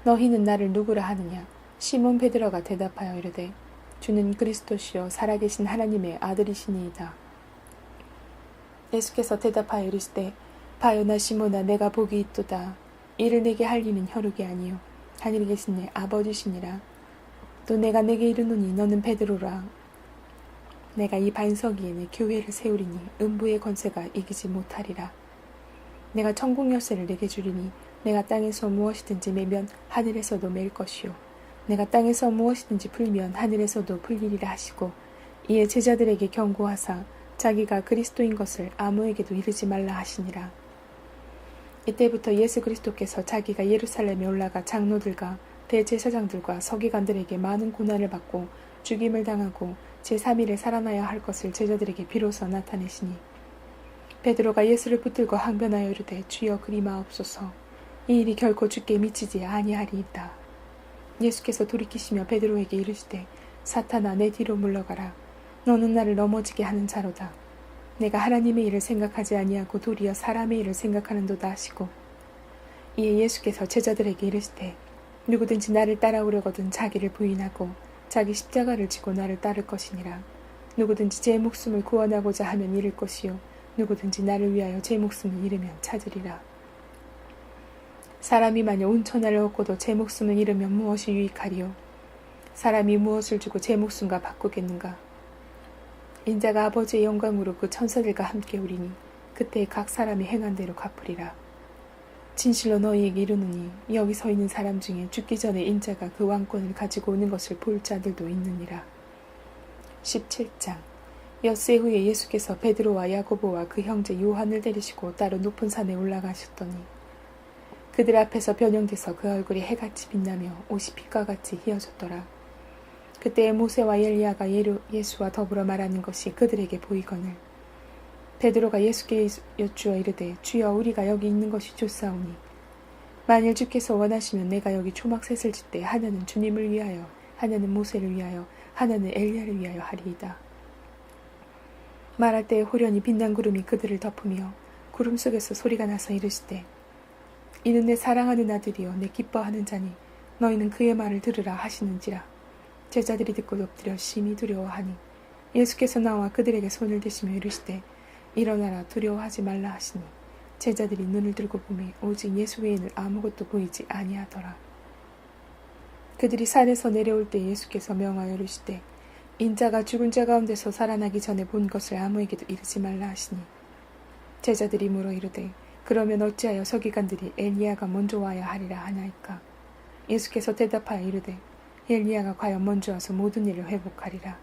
[SPEAKER 1] 너희는 나를 누구라 하느냐. 시몬 베드로가 대답하여 이르되 주는 그리스도시요 살아계신 하나님의 아들이시니이다. 예수께서 대답하여 이르시되 바요나 시몬아 내가 복이 있도다. 이를 내게 할 이는 혈육이 아니요 하늘에 계신 내 아버지시니라. 또 내가 내게 이르노니 너는 베드로라. 내가 이 반석 위에 내 교회를 세우리니 음부의 권세가 이기지 못하리라. 내가 천국 열쇠를 내게 주리니 내가 땅에서 무엇이든지 매면 하늘에서도 맬 것이요 내가 땅에서 무엇이든지 풀면 하늘에서도 풀리리라 하시고 이에 제자들에게 경고하사 자기가 그리스도인 것을 아무에게도 이르지 말라 하시니라. 이때부터 예수 그리스도께서 자기가 예루살렘에 올라가 장로들과 대제사장들과 서기관들에게 많은 고난을 받고 죽임을 당하고 제3일에 살아나야 할 것을 제자들에게 비로소 나타내시니 베드로가 예수를 붙들고 항변하여 이르되 주여 그리 마옵소서. 이 일이 결코 주께 미치지 아니하리이다. 예수께서 돌이키시며 베드로에게 이르시되 사탄아 내 뒤로 물러가라. 너는 나를 넘어지게 하는 자로다. 내가 하나님의 일을 생각하지 아니하고 도리어 사람의 일을 생각하는도다 하시고, 이에 예수께서 제자들에게 이르시되 누구든지 나를 따라오려거든 자기를 부인하고 자기 십자가를 지고 나를 따를 것이니라. 누구든지 제 목숨을 구원하고자 하면 잃을 것이요 누구든지 나를 위하여 제 목숨을 잃으면 찾으리라. 사람이 만일 온 천하를 얻고도 제 목숨을 잃으면 무엇이 유익하리요? 사람이 무엇을 주고 제 목숨과 바꾸겠는가? 인자가 아버지의 영광으로 그 천사들과 함께 오리니 그때 각 사람이 행한 대로 갚으리라. 진실로 너희에게 이르노니 여기 서 있는 사람 중에 죽기 전에 인자가 그 왕권을 가지고 오는 것을 볼 자들도 있느니라. 17장. 엿새 후에 예수께서 베드로와 야고보와 그 형제 요한을 데리시고 따로 높은 산에 올라가셨더니 그들 앞에서 변형돼서 그 얼굴이 해같이 빛나며 옷이 빛과 같이 희어졌더라. 그때에 모세와 엘리야가 예수와 더불어 말하는 것이 그들에게 보이거늘 베드로가 예수께 여쭈어 이르되 주여 우리가 여기 있는 것이 좋사오니 만일 주께서 원하시면 내가 여기 초막셋을 짓되 하나는 주님을 위하여 하나는 모세를 위하여 하나는 엘리야를 위하여 하리이다. 말할 때에 호련히 빛난 구름이 그들을 덮으며 구름 속에서 소리가 나서 이르시되 이는 내 사랑하는 아들이요 내 기뻐하는 자니 너희는 그의 말을 들으라 하시는지라. 제자들이 듣고 엎드려 심히 두려워하니 예수께서 나와 그들에게 손을 대시며 이르시되 일어나라 두려워하지 말라 하시니 제자들이 눈을 들고 보매 오직 예수 외에는 아무것도 보이지 아니하더라. 그들이 산에서 내려올 때 예수께서 명하여 이르시되 인자가 죽은 자 가운데서 살아나기 전에 본 것을 아무에게도 이르지 말라 하시니 제자들이 물어 이르되 그러면 어찌하여 서기관들이 엘리야가 먼저 와야 하리라 하나이까? 예수께서 대답하여 이르되 엘리야가 과연 먼저 와서 모든 일을 회복하리라.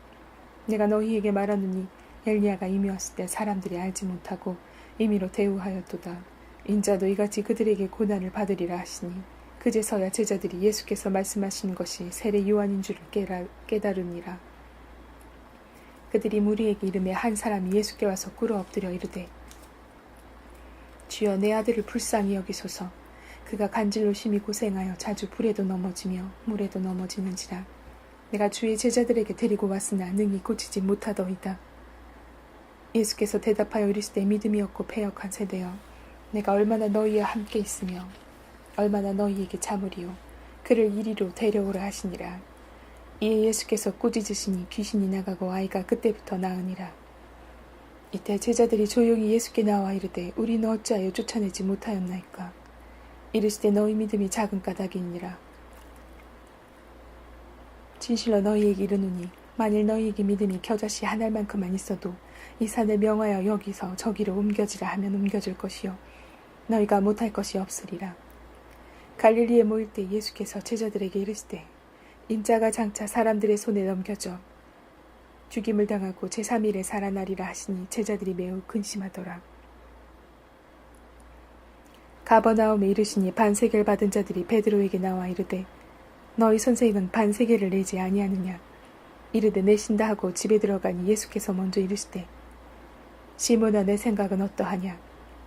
[SPEAKER 1] 내가 너희에게 말하노니 엘리야가 이미 왔을 때 사람들이 알지 못하고 임의로 대우하였도다. 인자도 이같이 그들에게 고난을 받으리라 하시니 그제서야 제자들이 예수께서 말씀하신 것이 세례 요한인 줄을 깨달으니라. 그들이 무리에게 이르매 한 사람이 예수께 와서 꿇어 엎드려 이르되 주여 내 아들을 불쌍히 여기소서. 그가 간질로 심히 고생하여 자주 불에도 넘어지며 물에도 넘어지는지라. 내가 주의 제자들에게 데리고 왔으나 능히 고치지 못하더이다. 예수께서 대답하여 이르시되 믿음이 없고 패역한 세대여 내가 얼마나 너희와 함께 있으며 얼마나 너희에게 참으리요. 그를 이리로 데려오라 하시니라. 이에 예수께서 꾸짖으시니 귀신이 나가고 아이가 그때부터 나으니라. 이때 제자들이 조용히 예수께 나와 이르되 우리는 어찌하여 쫓아내지 못하였나이까? 이르시되 너희 믿음이 작은 까닭이니라. 진실로 너희에게 이르노니 만일 너희에게 믿음이 겨자씨 한 알만큼만 있어도 이 산을 명하여 여기서 저기로 옮겨지라 하면 옮겨질 것이요 너희가 못할 것이 없으리라. 갈릴리에 모일 때 예수께서 제자들에게 이르시되 인자가 장차 사람들의 손에 넘겨져 죽임을 당하고 제3일에 살아나리라 하시니 제자들이 매우 근심하더라. 가버나움에 이르시니 반세계를 받은 자들이 베드로에게 나와 이르되 너희 선생은 반세계를 내지 아니하느냐? 이르되 내신다 하고 집에 들어가니 예수께서 먼저 이르시되 시몬아 내 생각은 어떠하냐?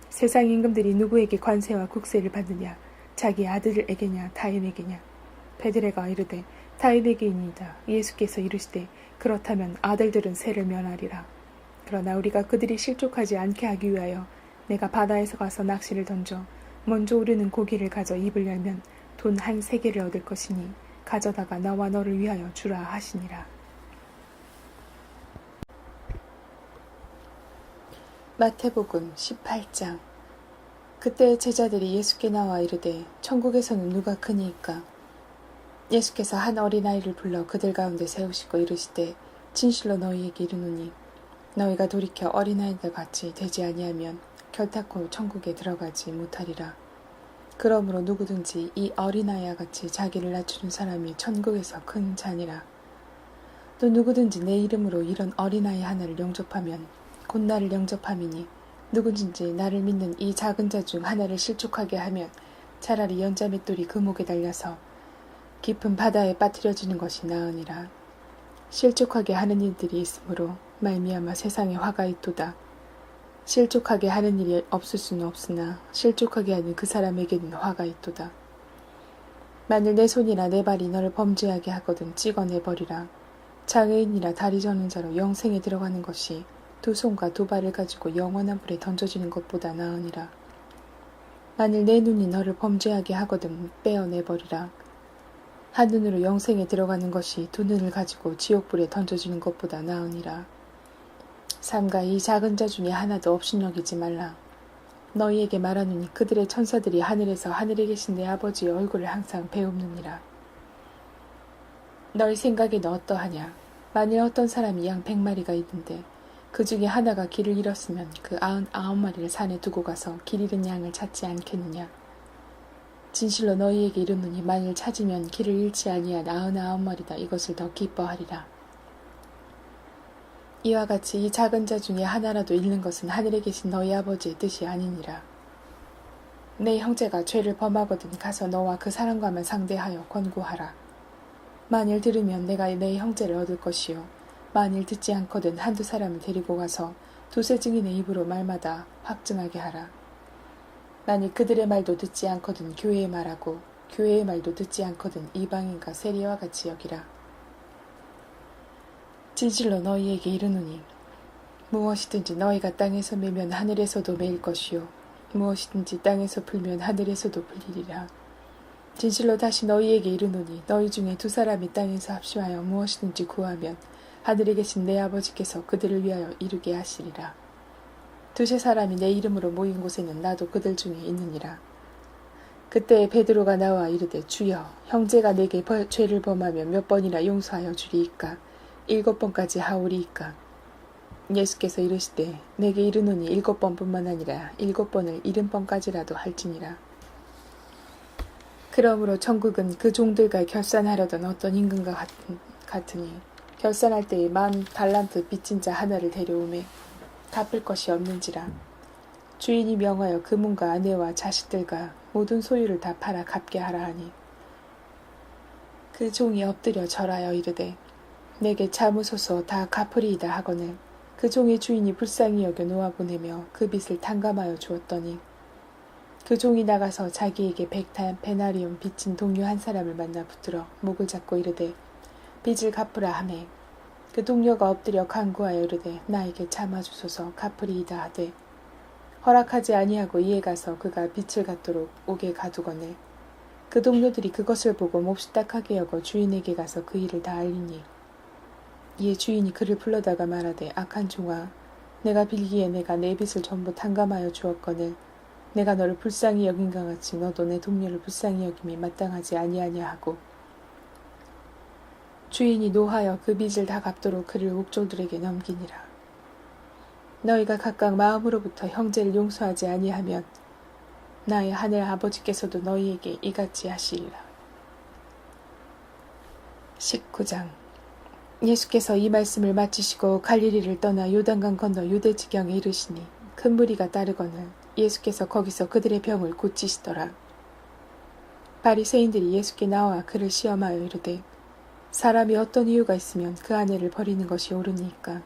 [SPEAKER 1] 세상 임금들이 누구에게 관세와 국세를 받느냐? 자기 아들에게냐 타인에게냐? 베드로가 이르되 타인에게이니이다. 예수께서 이르시되 그렇다면 아들들은 세를 면하리라. 그러나 우리가 그들이 실족하지 않게 하기 위하여 내가 바다에서 가서 낚시를 던져 먼저 오르는 고기를 가져 입을 열면 돈 한 세개를 얻을 것이니 가져다가 나와 너를 위하여 주라 하시니라. 마태복음 18장. 그때 제자들이 예수께 나와 이르되 천국에서는 누가 크니이까? 예수께서 한 어린아이를 불러 그들 가운데 세우시고 이르시되 진실로 너희에게 이르노니 너희가 돌이켜 어린아이들 같이 되지 아니하면 결탄코 천국에 들어가지 못하리라. 그러므로 누구든지 이 어린아이와 같이 자기를 낮추는 사람이 천국에서 큰 자니라. 또 누구든지 내 이름으로 이런 어린아이 하나를 영접하면 곧 나를 영접함이니 누구든지 나를 믿는 이 작은 자 중 하나를 실족하게 하면 차라리 연자 맷돌이 그 목에 달려서 깊은 바다에 빠뜨려지는 것이 나으니라. 실족하게 하는 일들이 있으므로 말미암아 세상에 화가 있도다. 실족하게 하는 일이 없을 수는 없으나 실족하게 하는 그 사람에게는 화가 있도다. 만일 내 손이나 내 발이 너를 범죄하게 하거든 찍어내버리라. 장애인이라 다리 저는 자로 영생에 들어가는 것이 두 손과 두 발을 가지고 영원한 불에 던져지는 것보다 나으니라. 만일 내 눈이 너를 범죄하게 하거든 빼어내버리라. 한눈으로 영생에 들어가는 것이 두 눈을 가지고 지옥불에 던져지는 것보다 나으니라. 삼가 이 작은 자 중에 하나도 업신여기지 말라. 너희에게 말하노니 그들의 천사들이 하늘에서 하늘에 계신 내 아버지의 얼굴을 항상 배웁느니라. 너희 생각에는 어떠하냐? 만일 어떤 사람이 양 100마리가 있는데 그 중에 하나가 길을 잃었으면 그 99마리를 산에 두고 가서 길 잃은 양을 찾지 않겠느냐? 진실로 너희에게 이르노니 만일 찾으면 길을 잃지 아니한 99마리다 이것을 더 기뻐하리라. 이와 같이 이 작은 자 중에 하나라도 잃는 것은 하늘에 계신 너희 아버지의 뜻이 아니니라. 내 형제가 죄를 범하거든 가서 너와 그 사람과만 상대하여 권고하라. 만일 들으면 내가 내 형제를 얻을 것이요 만일 듣지 않거든 한두 사람을 데리고 가서 두세 증인의 입으로 말마다 확증하게 하라. 만일 그들의 말도 듣지 않거든 교회의 말하고 교회의 말도 듣지 않거든 이방인과 세리와 같이 여기라. 진실로 너희에게 이르노니 무엇이든지 너희가 땅에서 매면 하늘에서도 매일 것이요 무엇이든지 땅에서 풀면 하늘에서도 풀리리라. 진실로 다시 너희에게 이르노니 너희 중에 두 사람이 땅에서 합심하여 무엇이든지 구하면 하늘에 계신 내 아버지께서 그들을 위하여 이루게 하시리라. 두세 사람이 내 이름으로 모인 곳에는 나도 그들 중에 있느니라. 그때 베드로가 나와 이르되 주여 형제가 내게 죄를 범하면 몇 번이나 용서하여 주리이까 7번까지 하오리이까. 예수께서 이르시되 내게 이르노니 7번뿐만 아니라 7번을 70번까지라도 할지니라. 그러므로 천국은 그 종들과 결산하려던 어떤 임금과 같으니 결산할 때에 10,000달란트 빚진 자 하나를 데려오매 갚을 것이 없는지라. 주인이 명하여 그 문과 아내와 자식들과 모든 소유를 다 팔아 갚게 하라 하니 그 종이 엎드려 절하여 이르되 내게 참으소서 다 갚으리이다 하거늘 그 종의 주인이 불쌍히 여겨 놓아보내며 그 빚을 탕감하여 주었더니 그 종이 나가서 자기에게 100데나리온 빚진 동료 한 사람을 만나 붙들어 목을 잡고 이르되 빚을 갚으라 하매 그 동료가 엎드려 간구하여 이르되 나에게 참아주소서 갚으리이다 하되 허락하지 아니하고 이에 가서 그가 빚을 갚도록 옥에 가두거늘 그 동료들이 그것을 보고 몹시 딱하게 여겨 주인에게 가서 그 일을 다 알리니 이에 주인이 그를 불러다가 말하되 악한 종아 내가 빌기에 내가 내 빚을 전부 탕감하여 주었거늘 내가 너를 불쌍히 여긴과 같이 너도 내 동료를 불쌍히 여김이 마땅하지 아니하냐 하고 주인이 노하여 그 빚을 다 갚도록 그를 옥졸들에게 넘기니라. 너희가 각각 마음으로부터 형제를 용서하지 아니하면 나의 하늘 아버지께서도 너희에게 이같이 하시리라. 19장. 예수께서 이 말씀을 마치시고 갈릴리를 떠나 요단강 건너 유대 지경에 이르시니 큰 무리가 따르거늘 예수께서 거기서 그들의 병을 고치시더라. 바리새인들이 예수께 나와 그를 시험하여 이르되 사람이 어떤 이유가 있으면 그 아내를 버리는 것이 옳으니까.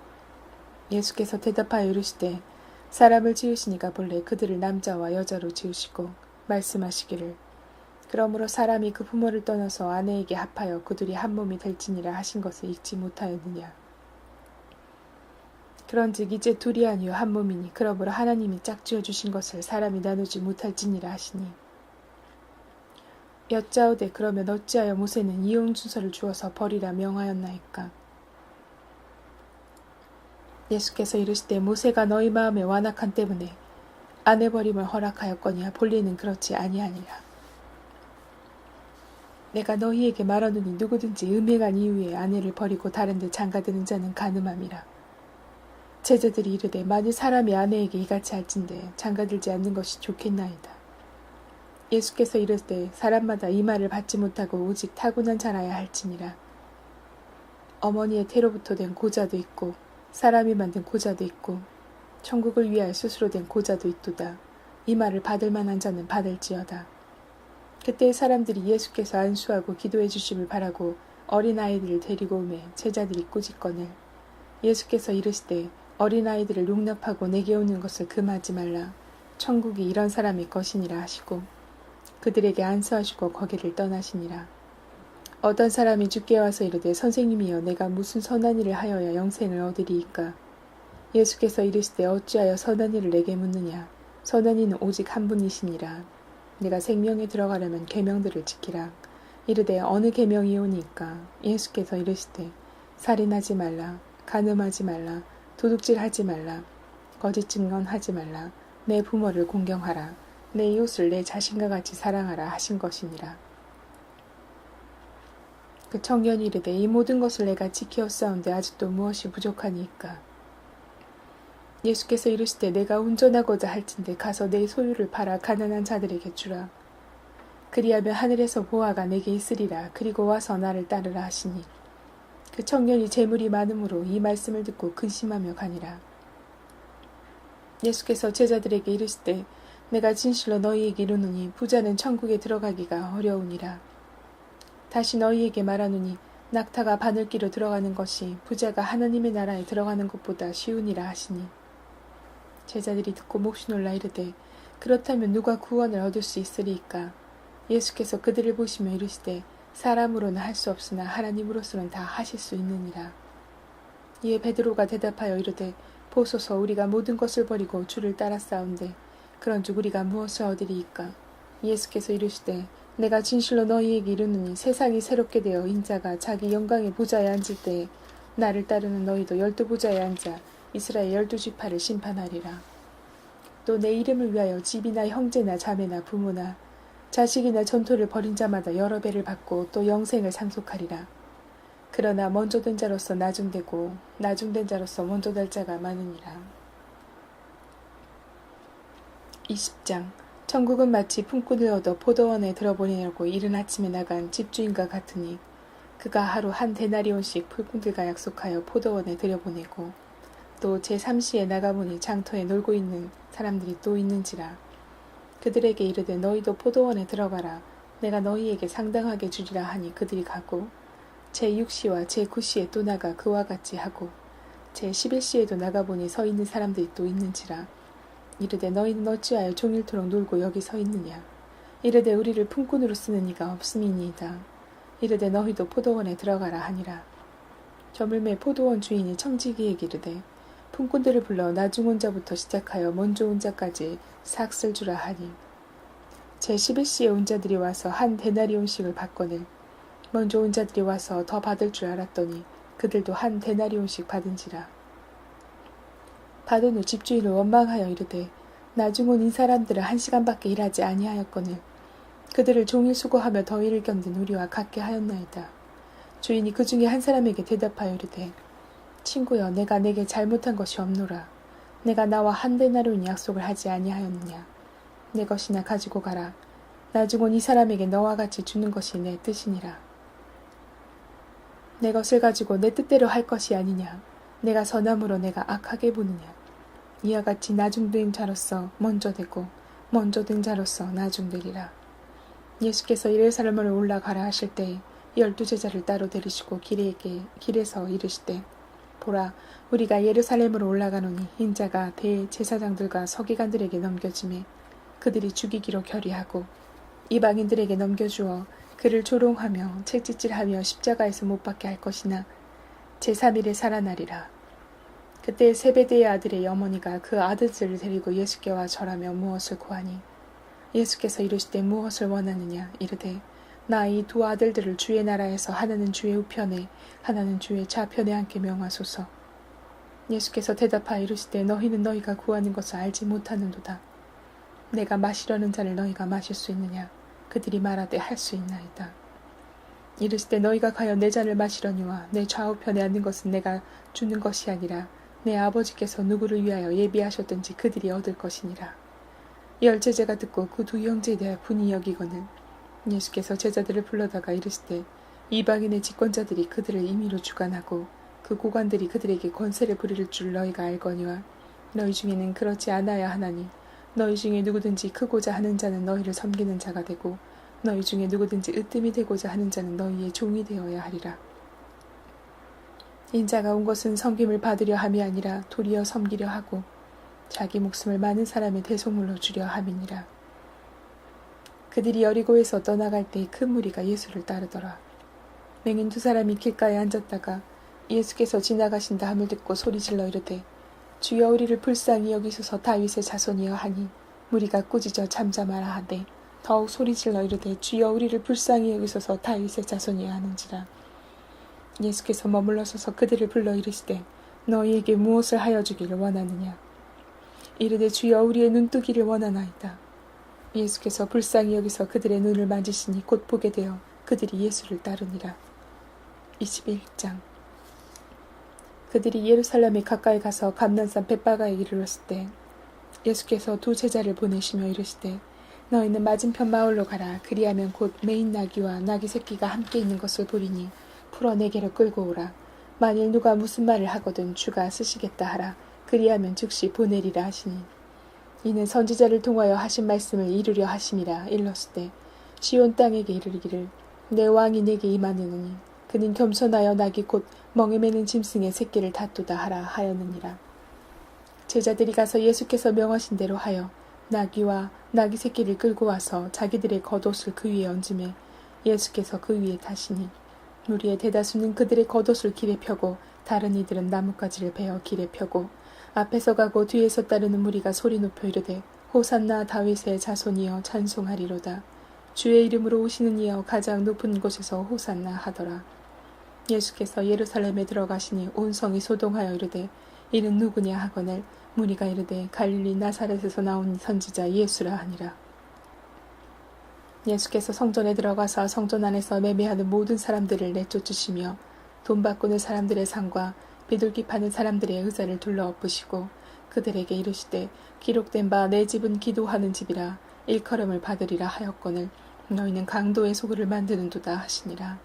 [SPEAKER 1] 예수께서 대답하여 이르시되 사람을 지으시니가 본래 그들을 남자와 여자로 지으시고 말씀하시기를 그러므로 사람이 그 부모를 떠나서 아내에게 합하여 그들이 한 몸이 될지니라 하신 것을 읽지 못하였느냐. 그런즉 이제 둘이 아니요 한 몸이니 그러므로 하나님이 짝지어 주신 것을 사람이 나누지 못할지니라 하시니 여짜오되 그러면 어찌하여 모세는 이혼 준서를 주어서 버리라 명하였나이까. 예수께서 이르시되 모세가 너희 마음에 완악한 때문에 아내 버림을 허락하였거니와 본래는 그렇지 아니하니라. 내가 너희에게 말하노니 누구든지 음행한 이후에 아내를 버리고 다른 데 장가드는 자는 간음함이라. 제자들이 이르되 만일 사람이 아내에게 이같이 할진대 장가들지 않는 것이 좋겠나이다. 예수께서 이르시되 사람마다 이 말을 받지 못하고 오직 타고난 자라야 할지니라. 어머니의 태로부터 된 고자도 있고 사람이 만든 고자도 있고 천국을 위하여 스스로 된 고자도 있도다. 이 말을 받을 만한 자는 받을지어다. 그때 사람들이 예수께서 안수하고 기도해 주심을 바라고 어린아이들을 데리고 오매 제자들이 꾸짖거늘 예수께서 이르시되 어린아이들을 용납하고 내게 오는 것을 금하지 말라. 천국이 이런 사람의 것이니라 하시고 그들에게 안수하시고 거기를 떠나시니라. 어떤 사람이 주께 와서 이르되 선생님이여 내가 무슨 선한 일을 하여야 영생을 얻으리이까. 예수께서 이르시되 어찌하여 선한 이를 내게 묻느냐. 선한 이는 오직 한 분이시니라. 내가 생명에 들어가려면 계명들을 지키라. 이르되 어느 계명이오니까. 예수께서 이르시되 살인하지 말라, 간음하지 말라, 도둑질하지 말라, 거짓 증언하지 말라, 내 부모를 공경하라, 내 이웃을 내 자신과 같이 사랑하라 하신 것이니라. 그 청년이 이르되 이 모든 것을 내가 지키었사온데 아직도 무엇이 부족하니까. 예수께서 이르시되 내가 운전하고자 할진대 가서 내 소유를 팔아 가난한 자들에게 주라. 그리하면 하늘에서 보화가 내게 있으리라. 그리고 와서 나를 따르라 하시니 그 청년이 재물이 많음으로 이 말씀을 듣고 근심하며 가니라. 예수께서 제자들에게 이르시되 내가 진실로 너희에게 이르노니 부자는 천국에 들어가기가 어려우니라. 다시 너희에게 말하노니 낙타가 바늘기로 들어가는 것이 부자가 하나님의 나라에 들어가는 것보다 쉬우니라 하시니 제자들이 듣고 몹시 놀라 이르되 그렇다면 누가 구원을 얻을 수 있으리이까. 예수께서 그들을 보시며 이르시되 사람으로는 할 수 없으나 하나님으로서는 다 하실 수 있느니라. 이에 베드로가 대답하여 이르되 보소서 우리가 모든 것을 버리고 주를 따랐사온데 그런즉 우리가 무엇을 얻으리이까. 예수께서 이르시되 내가 진실로 너희에게 이르노니 세상이 새롭게 되어 인자가 자기 영광의 보좌에 앉을 때에 나를 따르는 너희도 12보좌에 앉아 이스라엘 12지파를 심판하리라. 또 내 이름을 위하여 집이나 형제나 자매나 부모나 자식이나 전토를 벌인 자마다 여러 배를 받고 또 영생을 상속하리라. 그러나 먼저 된 자로서 나중되고 나중된 자로서 먼저 될 자가 많으니라. 20장 천국은 마치 품꾼을 얻어 포도원에 들어보내려고 이른 아침에 나간 집주인과 같으니 그가 하루 한 데나리온씩 품꾼들과 약속하여 포도원에 들여보내고 또 제3시에 나가보니 장터에 놀고 있는 사람들이 또 있는지라. 그들에게 이르되 너희도 포도원에 들어가라. 내가 너희에게 상당하게 주리라 하니 그들이 가고 제6시와 제9시에 또 나가 그와 같이 하고 제11시에도 나가보니 서 있는 사람들이 또 있는지라. 이르되 너희는 어찌하여 종일토록 놀고 여기 서 있느냐. 이르되 우리를 품꾼으로 쓰는 이가 없음이니이다. 이르되 너희도 포도원에 들어가라 하니라. 저물매 포도원 주인이 청지기에게 이르되 품꾼들을 불러 나중 온 자부터 시작하여 먼저 온 자까지 삭슬 주라 하니 제11시에 온 자들이 와서 한 데나리온씩을 받거늘 먼저 온 자들이 와서 더 받을 줄 알았더니 그들도 한 데나리온씩 받은지라. 받은 후 집주인을 원망하여 이르되 나중 온 이 사람들은 1시간밖에 일하지 아니하였거늘 그들을 종일 수고하며 더위를 견딘 우리와 같게 하였나이다. 주인이 그 중에 한 사람에게 대답하여 이르되 친구여 내가 내게 잘못한 것이 없노라. 내가 나와 한 데나리온 약속을 하지 아니하였느냐. 내 것이나 가지고 가라. 나중 온 이 사람에게 너와 같이 주는 것이 내 뜻이니라. 내 것을 가지고 내 뜻대로 할 것이 아니냐. 내가 선함으로 내가 악하게 보느냐. 이와 같이 나중된 자로서 먼저 되고 먼저 된 자로서 나중되리라. 예수께서 예루살렘으로 올라가라 하실 때에 12제자를 따로 데리시고 길에서 이르시되 보라 우리가 예루살렘으로 올라가노니 인자가 대제사장들과 서기관들에게 넘겨지매 그들이 죽이기로 결의하고 이방인들에게 넘겨주어 그를 조롱하며 채찍질하며 십자가에서 못 박게 할 것이나 제3일에 살아나리라. 그때 세베대의 아들의 어머니가 그 아들들을 데리고 예수께 와 절하며 무엇을 구하니 예수께서 이르시되 무엇을 원하느냐. 이르되 나 이 두 아들들을 주의 나라에서 하나는 주의 우편에 하나는 주의 좌편에 함께 명하소서. 예수께서 대답하여 이르시되 너희는 너희가 구하는 것을 알지 못하는도다. 내가 마시려는 잔을 너희가 마실 수 있느냐. 그들이 말하되 할 수 있나이다. 이르시되 너희가 가여 내 잔을 마시려니와 내 좌우편에 앉는 것은 내가 주는 것이 아니라 내 아버지께서 누구를 위하여 예비하셨든지 그들이 얻을 것이니라. 열제자가 듣고 그 두 형제에 대하여 분이 여기거늘 예수께서 제자들을 불러다가 이르시되 이방인의 집권자들이 그들을 임의로 주관하고 그 고관들이 그들에게 권세를 부릴 줄 너희가 알거니와 너희 중에는 그렇지 않아야 하나니 너희 중에 누구든지 크고자 하는 자는 너희를 섬기는 자가 되고 너희 중에 누구든지 으뜸이 되고자 하는 자는 너희의 종이 되어야 하리라. 인자가 온 것은 섬김을 받으려 함이 아니라 도리어 섬기려 하고 자기 목숨을 많은 사람의 대속물로 주려 함이니라. 그들이 여리고에서 떠나갈 때 큰 무리가 예수를 따르더라. 맹인 두 사람이 길가에 앉았다가 예수께서 지나가신다 함을 듣고 소리질러 이르되 주여 우리를 불쌍히 여기소서 다윗의 자손이여 하니 무리가 꾸짖어 잠잠하라 하되 더욱 소리질러 이르되 주여 우리를 불쌍히 여기소서 다윗의 자손이여 하는지라. 예수께서 머물러서서 그들을 불러 이르시되 너희에게 무엇을 하여 주기를 원하느냐. 이르되 주여 우리의 눈뜨기를 원하나이다. 예수께서 불쌍히 여기서 그들의 눈을 만지시니 곧 보게 되어 그들이 예수를 따르니라. 21장. 그들이 예루살렘에 가까이 가서 감난산 벳바가에 이르렀을 때 예수께서 두 제자를 보내시며 이르시되 너희는 맞은편 마을로 가라. 그리하면 곧 매인 나귀와 나귀 새끼가 함께 있는 것을 보리니 풀어 내게로 끌고 오라. 만일 누가 무슨 말을 하거든 주가 쓰시겠다 하라. 그리하면 즉시 보내리라 하시니 이는 선지자를 통하여 하신 말씀을 이루려 하심이라. 일렀을 시온 땅에게 이르기를 내 왕이 내게 임하느니 그는 겸손하여 나귀 곧 멍에 매는 짐승의 새끼를 다투다 하라 하였느니라. 제자들이 가서 예수께서 명하신 대로 하여 나귀와 나귀 새끼를 끌고 와서 자기들의 겉옷을 그 위에 얹으매 예수께서 그 위에 타시니 무리의 대다수는 그들의 겉옷을 길에 펴고 다른 이들은 나뭇가지를 베어 길에 펴고 앞에서 가고 뒤에서 따르는 무리가 소리 높여 이르되 호산나 다윗의 자손이여 찬송하리로다. 주의 이름으로 오시는 이여 가장 높은 곳에서 호산나 하더라. 예수께서 예루살렘에 들어가시니 온 성이 소동하여 이르되 이는 누구냐 하거늘 무리가 이르되 갈릴리 나사렛에서 나온 선지자 예수라 하니라. 예수께서 성전에 들어가서 성전 안에서 매매하는 모든 사람들을 내쫓으시며 돈 바꾸는 사람들의 상과 비둘기 파는 사람들의 의자를 둘러 엎으시고 그들에게 이르시되 기록된 바 내 집은 기도하는 집이라 일컬음을 받으리라 하였거늘 너희는 강도의 소굴을 만드는도다 하시니라.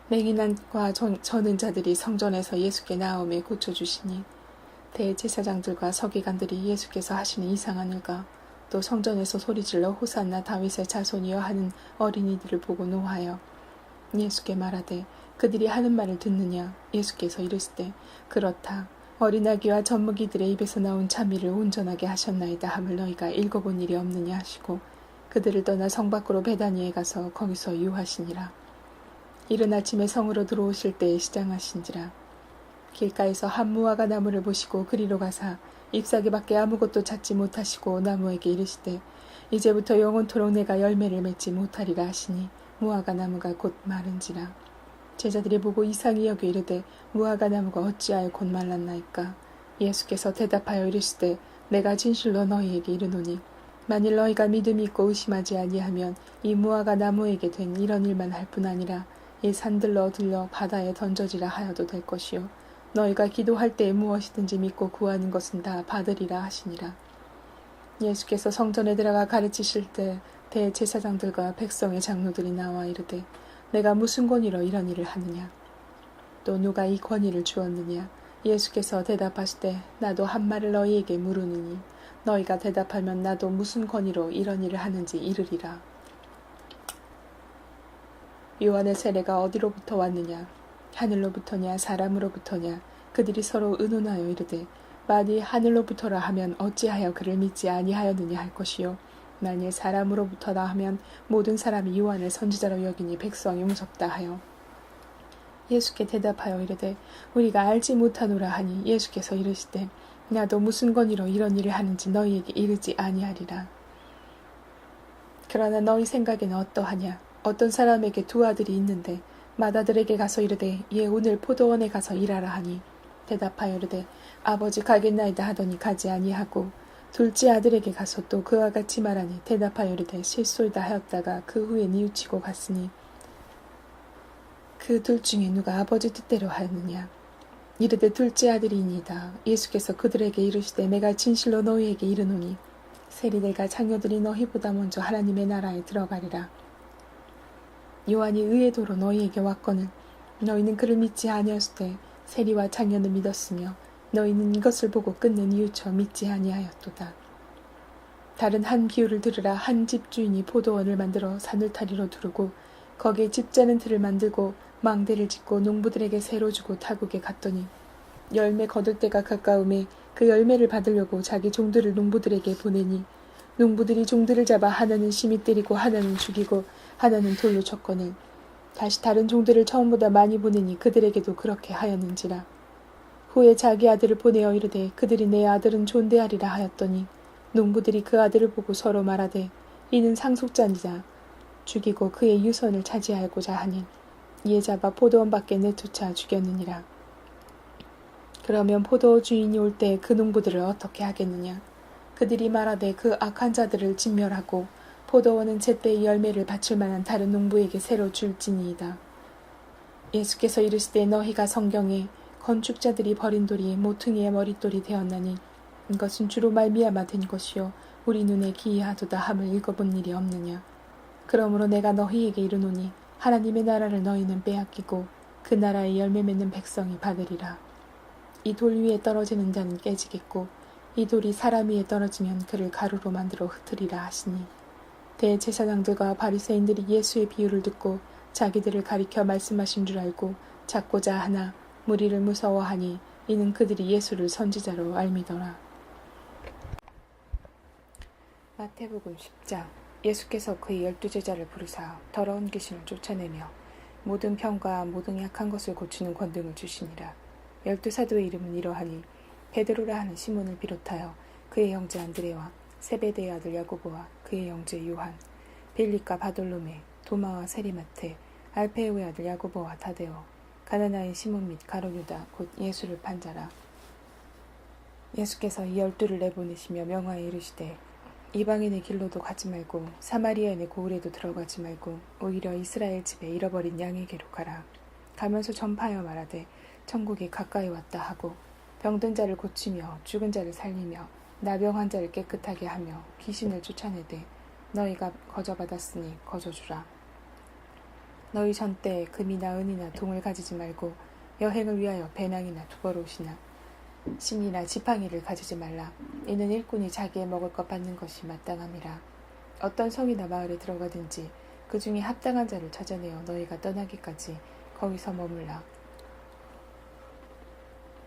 [SPEAKER 1] 맹인과 저는 자들이 성전에서 예수께 나오매 고쳐주시니 대제사장들과 서기관들이 예수께서 하시는 이상한 일과 또 성전에서 소리질러 호산나 다윗의 자손이여 하는 어린이들을 보고 노하여 예수께 말하되 그들이 하는 말을 듣느냐. 예수께서 이르시되 그렇다. 어린아기와 젖먹이들의 입에서 나온 참이를 온전하게 하셨나이다 함을 너희가 읽어본 일이 없느냐 하시고 그들을 떠나 성 밖으로 베다니에 가서 거기서 유하시니라. 이른 아침에 성으로 들어오실 때에 시장하신지라. 길가에서 한 무화과 나무를 보시고 그리로 가사 잎사귀밖에 아무것도 찾지 못하시고 나무에게 이르시되 이제부터 영원토록 내가 열매를 맺지 못하리라 하시니 무화과 나무가 곧 마른지라. 제자들이 보고 이상히 여겨 이르되 무화과 나무가 어찌하여 곧 말랐나이까. 예수께서 대답하여 이르시되 내가 진실로 너희에게 이르노니 만일 너희가 믿음이 있고 의심하지 아니하면 이 무화과 나무에게 된 이런 일만 할 뿐 아니라 이 산들러 들려 바다에 던져지라 하여도 될 것이요 너희가 기도할 때에 무엇이든지 믿고 구하는 것은 다 받으리라 하시니라. 예수께서 성전에 들어가 가르치실 때 대제사장들과 백성의 장로들이 나와 이르되 내가 무슨 권위로 이런 일을 하느냐. 또 누가 이 권위를 주었느냐. 예수께서 대답하시되 나도 한 말을 너희에게 물으느니 너희가 대답하면 나도 무슨 권위로 이런 일을 하는지 이르리라. 요한의 세례가 어디로부터 왔느냐. 하늘로부터냐 사람으로부터냐. 그들이 서로 의논하여 이르되 만일 하늘로부터라 하면 어찌하여 그를 믿지 아니하였느냐 할 것이요 만일 사람으로부터라 하면 모든 사람이 요한을 선지자로 여기니 백성이 무섭다 하여 예수께 대답하여 이르되 우리가 알지 못하노라 하니 예수께서 이르시되 나도 무슨 권위로 이런 일을 하는지 너희에게 이르지 아니하리라. 그러나 너희 생각에는 어떠하냐. 어떤 사람에게 두 아들이 있는데 맏아들에게 가서 이르되 얘 오늘 포도원에 가서 일하라 하니 대답하여 이르되 아버지 가겠나이다 하더니 가지 아니하고 둘째 아들에게 가서 또 그와 같이 말하니 대답하여 이르되 실소이다 하였다가 그 후에 뉘우치고 갔으니 그 둘 중에 누가 아버지 뜻대로 하였느냐. 이르되 둘째 아들이니이다. 예수께서 그들에게 이르시되 내가 진실로 너희에게 이르노니 세리들과 장녀들이 너희보다 먼저 하나님의 나라에 들어가리라. 요한이 의의 도로 너희에게 왔거늘 너희는 그를 믿지 아니하였을 때 세리와 장녀는 믿었으며 너희는 이것을 보고 끊는 이유처 믿지 아니하였도다. 다른 한 비유를 들으라. 한 집주인이 포도원을 만들어 사늘타리로 두르고 거기에 집자는 틀을 만들고 망대를 짓고 농부들에게 새로 주고 타국에 갔더니 열매 거둘 때가 가까움에 그 열매를 받으려고 자기 종들을 농부들에게 보내니 농부들이 종들을 잡아 하나는 심히 때리고 하나는 죽이고 하나는 돌로 쳤거늘 다시 다른 종들을 처음보다 많이 보내니 그들에게도 그렇게 하였는지라. 후에 자기 아들을 보내어 이르되 그들이 내 아들은 존대하리라 하였더니 농부들이 그 아들을 보고 서로 말하되 이는 상속자니라 죽이고 그의 유선을 차지하고자 하니 이에 잡아 포도원 밖에 내쫓아 죽였느니라. 그러면 포도원 주인이 올 때 그 농부들을 어떻게 하겠느냐. 그들이 말하되 그 악한 자들을 진멸하고 포도원은 제때 열매를 바칠 만한 다른 농부에게 새로 줄지니이다. 예수께서 이르시되 너희가 성경에 건축자들이 버린 돌이 모퉁이의 머릿돌이 되었나니 이것은 주로 말미암아 된 것이요 우리 눈에 기이하도다 함을 읽어본 일이 없느냐. 그러므로 내가 너희에게 이르노니 하나님의 나라를 너희는 빼앗기고 그 나라의 열매 맺는 백성이 받으리라. 이 돌 위에 떨어지는 자는 깨지겠고 이 돌이 사람 위에 떨어지면 그를 가루로 만들어 흩으리라 하시니 대제사장들과 바리새인들이 예수의 비유를 듣고 자기들을 가리켜 말씀하신 줄 알고 잡고자 하나 무리를 무서워하니 이는 그들이 예수를 선지자로 알미더라. 마태복음 10장. 예수께서 그의 12제자를 부르사 더러운 귀신을 쫓아내며 모든 병과 모든 약한 것을 고치는 권능을 주시니라. 12사도의 이름은 이러하니 베드로라 하는 시몬을 비롯하여 그의 형제 안드레와 세베대의 아들 야고보와 그의 형제 요한, 빌립과 바돌로메, 도마와 세리마테, 알페오의 아들 야고보와 타데오, 가나나의 시몬 및 가룟유다 곧 예수를 판 자라. 예수께서 이 12를 내보내시며 명하여 이르시되 이방인의 길로도 가지 말고 사마리아인의 고을에도 들어가지 말고 오히려 이스라엘 집에 잃어버린 양에게로 가라. 가면서 전파하여 말하되 천국이 가까이 왔다 하고 병든 자를 고치며 죽은 자를 살리며 나병한 자를 깨끗하게 하며 귀신을 쫓아내되 너희가 거저받았으니 거저주라. 너희 전때에 금이나 은이나 동을 가지지 말고 여행을 위하여 배낭이나 두버롯이나 심이나 지팡이를 가지지 말라. 이는 일꾼이 자기의 먹을 것 받는 것이 마땅함이라. 어떤 성이나 마을에 들어가든지 그 중에 합당한 자를 찾아내어 너희가 떠나기까지 거기서 머물라.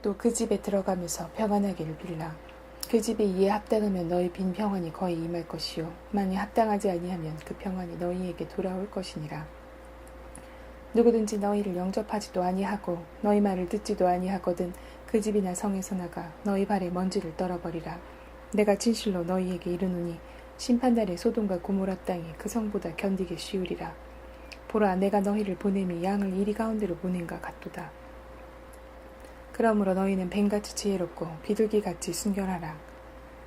[SPEAKER 1] 또 그 집에 들어가면서 평안하기를 빌라. 그 집에 이에 합당하면 너희 빈 평안이 거의 임할 것이요 만일 합당하지 아니하면 그 평안이 너희에게 돌아올 것이니라. 누구든지 너희를 영접하지도 아니하고 너희 말을 듣지도 아니하거든 그 집이나 성에서 나가 너희 발에 먼지를 떨어버리라. 내가 진실로 너희에게 이르노니 심판날에 소돔과 고모라 땅이 그 성보다 견디기 쉬우리라. 보라, 내가 너희를 보냄이 양을 이리 가운데로 보낸가 같도다. 그러므로 너희는 뱀같이 지혜롭고 비둘기같이 순결하라.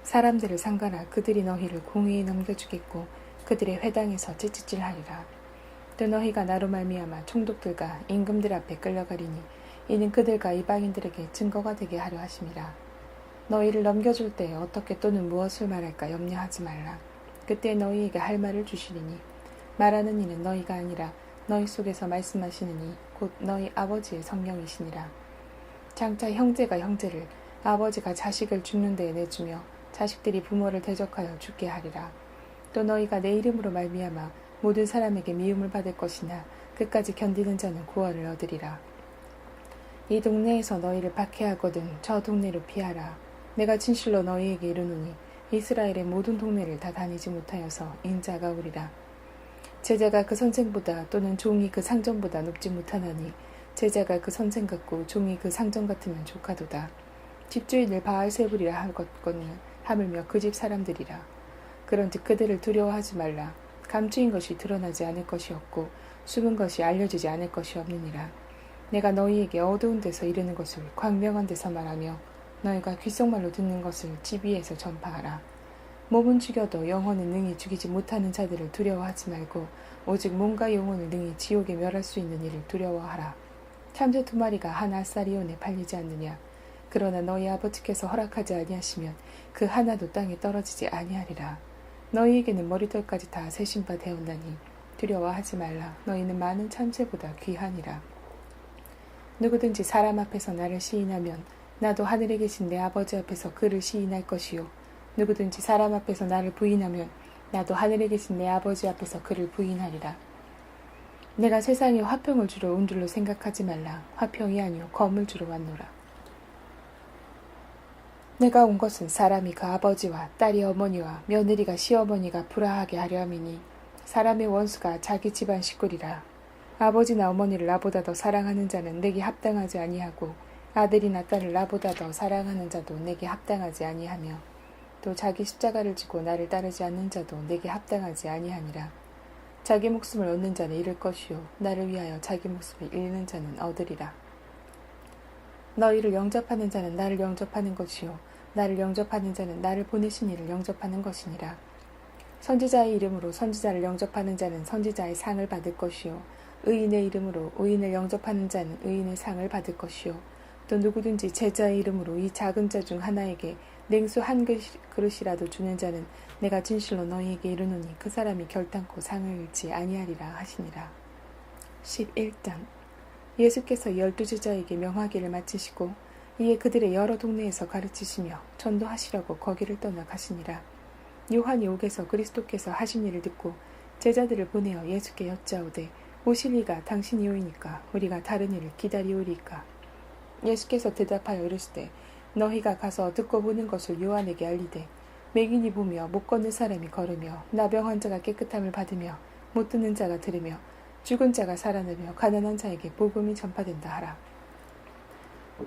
[SPEAKER 1] 사람들을 상가라. 그들이 너희를 공회에 넘겨주겠고 그들의 회당에서 찌찌질하리라. 또 너희가 나로 말미암아 총독들과 임금들 앞에 끌려가리니 이는 그들과 이방인들에게 증거가 되게 하려 하심이라. 너희를 넘겨줄 때 어떻게 또는 무엇을 말할까 염려하지 말라. 그때 너희에게 할 말을 주시리니 말하는 이는 너희가 아니라 너희 속에서 말씀하시는 이 곧 너희 아버지의 성령이시니라. 장차 형제가 형제를 아버지가 자식을 죽는 데에 내주며 자식들이 부모를 대적하여 죽게 하리라. 또 너희가 내 이름으로 말미암아 모든 사람에게 미움을 받을 것이나 끝까지 견디는 자는 구원을 얻으리라. 이 동네에서 너희를 박해하거든 저 동네로 피하라. 내가 진실로 너희에게 이르노니 이스라엘의 모든 동네를 다 다니지 못하여서 인자가 오리라. 제자가 그 선생보다 또는 종이 그 상전보다 높지 못하나니 제자가 그 선생 같고 종이 그 상전 같으면 조카도다. 집주인을 바알세불이라 하거늘 하물며 그 집 사람들이라. 그런즉 그들을 두려워하지 말라. 감추인 것이 드러나지 않을 것이 없고 숨은 것이 알려지지 않을 것이 없느니라. 내가 너희에게 어두운 데서 이르는 것을 광명한 데서 말하며 너희가 귓속말로 듣는 것을 집 위에서 전파하라. 몸은 죽여도 영혼은 능히 죽이지 못하는 자들을 두려워하지 말고 오직 몸과 영혼을 능히 지옥에 멸할 수 있는 이를 두려워하라. 참새 2마리가 한 아사리온에 팔리지 않느냐. 그러나 너희 아버지께서 허락하지 아니하시면 그 하나도 땅에 떨어지지 아니하리라. 너희에게는 머리털까지 다 세신 바 되었나니 두려워하지 말라. 너희는 많은 참새보다 귀하니라. 누구든지 사람 앞에서 나를 시인하면 나도 하늘에 계신 내 아버지 앞에서 그를 시인할 것이요 누구든지 사람 앞에서 나를 부인하면 나도 하늘에 계신 내 아버지 앞에서 그를 부인하리라. 내가 세상에 화평을 주러 온 줄로 생각하지 말라. 화평이 아니요 검을 주러 왔노라. 내가 온 것은 사람이 그 아버지와 딸이 어머니와 며느리가 시어머니가 불화하게 하려 함이니 사람의 원수가 자기 집안 식구리라. 아버지나 어머니를 나보다 더 사랑하는 자는 내게 합당하지 아니하고 아들이나 딸을 나보다 더 사랑하는 자도 내게 합당하지 아니하며 또 자기 십자가를 지고 나를 따르지 않는 자도 내게 합당하지 아니하니라. 자기 목숨을 얻는 자는 잃을 것이요 나를 위하여 자기 목숨을 잃는 자는 얻으리라. 너희를 영접하는 자는 나를 영접하는 것이요 나를 영접하는 자는 나를 보내신 이를 영접하는 것이니라. 선지자의 이름으로 선지자를 영접하는 자는 선지자의 상을 받을 것이요 의인의 이름으로 의인을 영접하는 자는 의인의 상을 받을 것이요 또 누구든지 제자의 이름으로 이 작은 자 중 하나에게 냉수 한 그릇이라도 주는 자는 내가 진실로 너희에게 이르노니 그 사람이 결단코 상을 잃지 아니하리라 하시니라. 11장 예수께서 12제자에게 명하기를 마치시고 이에 그들의 여러 동네에서 가르치시며 전도하시려고 거기를 떠나 가시니라. 요한이 옥에서 그리스도께서 하신 일을 듣고 제자들을 보내어 예수께 여짜오되 오실 이가 당신이오이니까 우리가 다른 일을 기다리오리까. 예수께서 대답하여 이르시되 너희가 가서 듣고 보는 것을 요한에게 알리되 맹인이 보며 못 걷는 사람이 걸으며 나병 환자가 깨끗함을 받으며 못 듣는 자가 들으며 죽은 자가 살아나며 가난한 자에게 복음이 전파된다 하라.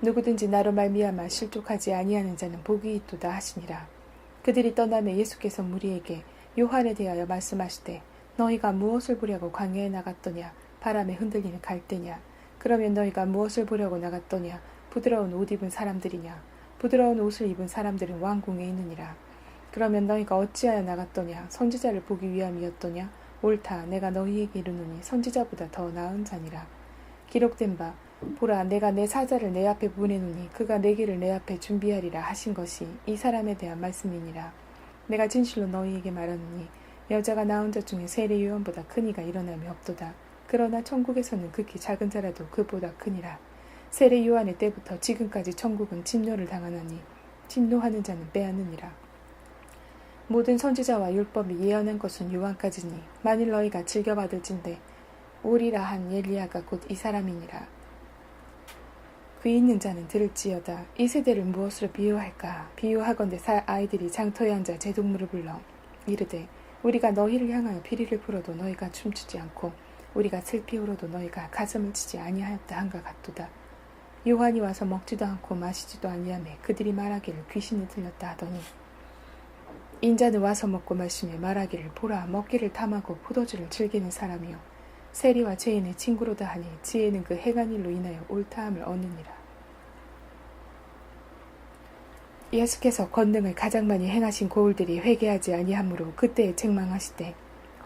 [SPEAKER 1] 누구든지 나로 말미암아 실족하지 아니하는 자는 복이 있도다 하시니라. 그들이 떠나며 예수께서 무리에게 요한에 대하여 말씀하시되 너희가 무엇을 보려고 광야에 나갔더냐 바람에 흔들리는 갈대냐 그러면 너희가 무엇을 보려고 나갔더냐 부드러운 옷 입은 사람들이냐 부드러운 옷을 입은 사람들은 왕궁에 있느니라. 그러면 너희가 어찌하여 나갔더냐 선지자를 보기 위함이었더냐 옳다 내가 너희에게 이르노니 선지자보다 더 나은 자니라. 기록된 바 보라 내가 내 사자를 내 앞에 보내노니 그가 내 길을 내 앞에 준비하리라 하신 것이 이 사람에 대한 말씀이니라. 내가 진실로 너희에게 말하노니 여자가 낳은 자 중에 세례 요한보다 큰 이가 일어남이 없도다. 그러나 천국에서는 극히 작은 자라도 그보다 크니라. 세례 요한의 때부터 지금까지 천국은 침노를 당하나니 침노하는 자는 빼앗느니라. 모든 선지자와 율법이 예언한 것은 요한까지니 만일 너희가 즐겨받을진대 오리라 한 엘리야가 곧 이 사람이니라. 귀 있는 자는 들을지어다. 이 세대를 무엇으로 비유할까? 비유하건대 아이들이 장터에 앉아 제동물을 불러 이르되 우리가 너희를 향하여 피리를 불어도 너희가 춤추지 않고 우리가 슬피 울어도 너희가 가슴을 치지 아니하였다 한가 같도다. 요한이 와서 먹지도 않고 마시지도 아니하매 그들이 말하기를 귀신이 들렸다 하더니 인자는 와서 먹고 마시며 말하기를 보라 먹기를 탐하고 포도주를 즐기는 사람이요 세리와 죄인의 친구로다 하니 지혜는 그 행한 일로 인하여 옳다함을 얻느니라. 예수께서 권능을 가장 많이 행하신 고울들이 회개하지 아니하므로 그때에 책망하시되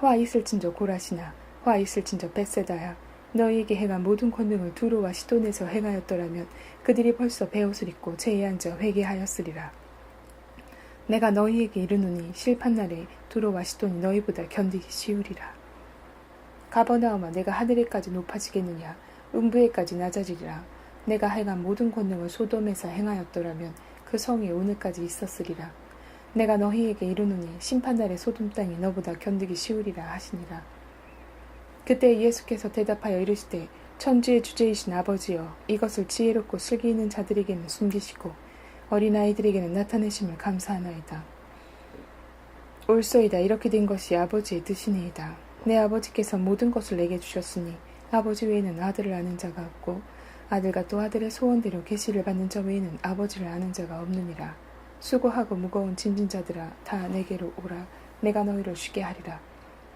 [SPEAKER 1] 화 있을진저 고라시나 화 있을진저 벳세다야 너희에게 행한 모든 권능을 두로와 시돈에서 행하였더라면 그들이 벌써 베옷을 입고 제에 앉아 회개하였으리라. 내가 너희에게 이르노니 실판날에 두로와 시돈이 너희보다 견디기 쉬우리라. 가버나움아 내가 하늘에까지 높아지겠느냐 음부에까지 낮아지리라. 내가 행한 모든 권능을 소돔에서 행하였더라면 그 성이 오늘까지 있었으리라. 내가 너희에게 이르노니 심판날에 소돔 땅이 너보다 견디기 쉬우리라 하시니라. 그때 예수께서 대답하여 이르시되 천지의 주제이신 아버지여 이것을 지혜롭고 슬기 있는 자들에게는 숨기시고 어린아이들에게는 나타내심을 감사하나이다. 옳소이다. 이렇게 된 것이 아버지의 뜻이니이다. 내 아버지께서 모든 것을 내게 주셨으니 아버지 외에는 아들을 아는 자가 없고 아들과 또 아들의 소원대로 계시를 받는 자 외에는 아버지를 아는 자가 없느니라. 수고하고 무거운 짐진 자들아 다 내게로 오라. 내가 너희를 쉬게 하리라.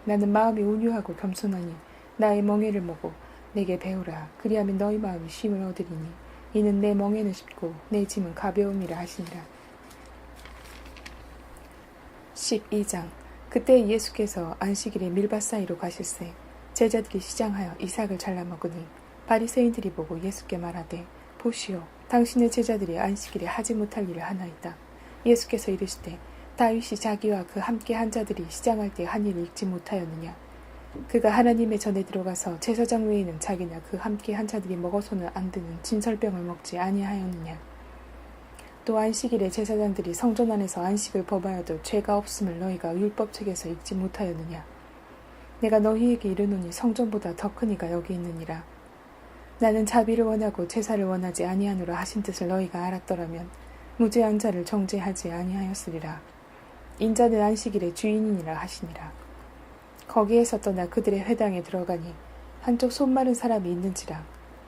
[SPEAKER 1] 나는 마음이 온유하고 겸손하니 나의 멍에를 모고 내게 배우라. 그리하면 너희 마음이 쉼을 얻으리니 이는 내 멍에는 쉽고 내 짐은 가벼움이라 하시니라. 12장 그때 예수께서 안식일에 밀밭 사이로 가실새 제자들이 시장하여 이삭을 잘라 먹으니 바리새인들이 보고 예수께 말하되 보시오 당신의 제자들이 안식일에 하지 못할 일을 하나이다. 예수께서 이르시되 다윗이 자기와 그 함께 한 자들이 시장할 때 한 일을 읽지 못하였느냐. 그가 하나님의 전에 들어가서 제사장 외에는 자기나 그 함께 한 자들이 먹어서는 안 되는 진설병을 먹지 아니하였느냐. 또 안식일에 제사장들이 성전 안에서 안식을 범하여도 죄가 없음을 너희가 율법책에서 읽지 못하였느냐. 내가 너희에게 이르노니 성전보다 더 큰 이가 여기 있느니라. 나는 자비를 원하고 제사를 원하지 아니하노라 하신 뜻을 너희가 알았더라면 무죄한 자를 정죄하지 아니하였으리라. 인자는 안식일의 주인이니라 하시니라. 거기에서 떠나 그들의 회당에 들어가니 한쪽 손 마른 사람이 있는지라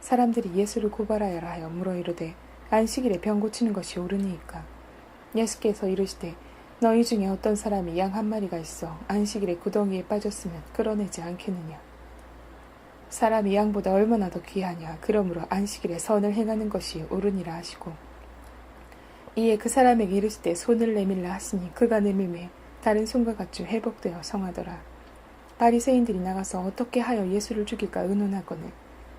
[SPEAKER 1] 사람들이 예수를 고발하여라 하여 물어 이르되 안식일에 병 고치는 것이 옳으니이까. 예수께서 이르시되 너희 중에 어떤 사람이 양 한 마리가 있어 안식일에 구덩이에 빠졌으면 끌어내지 않겠느냐. 사람이 양보다 얼마나 더 귀하냐. 그러므로 안식일에 선을 행하는 것이 옳으니라 하시고 이에 그 사람에게 이르시되 손을 내밀라 하시니 그가 내밀매 다른 손과 같이 회복되어 성하더라. 바리새인들이 나가서 어떻게 하여 예수를 죽일까 의논하거늘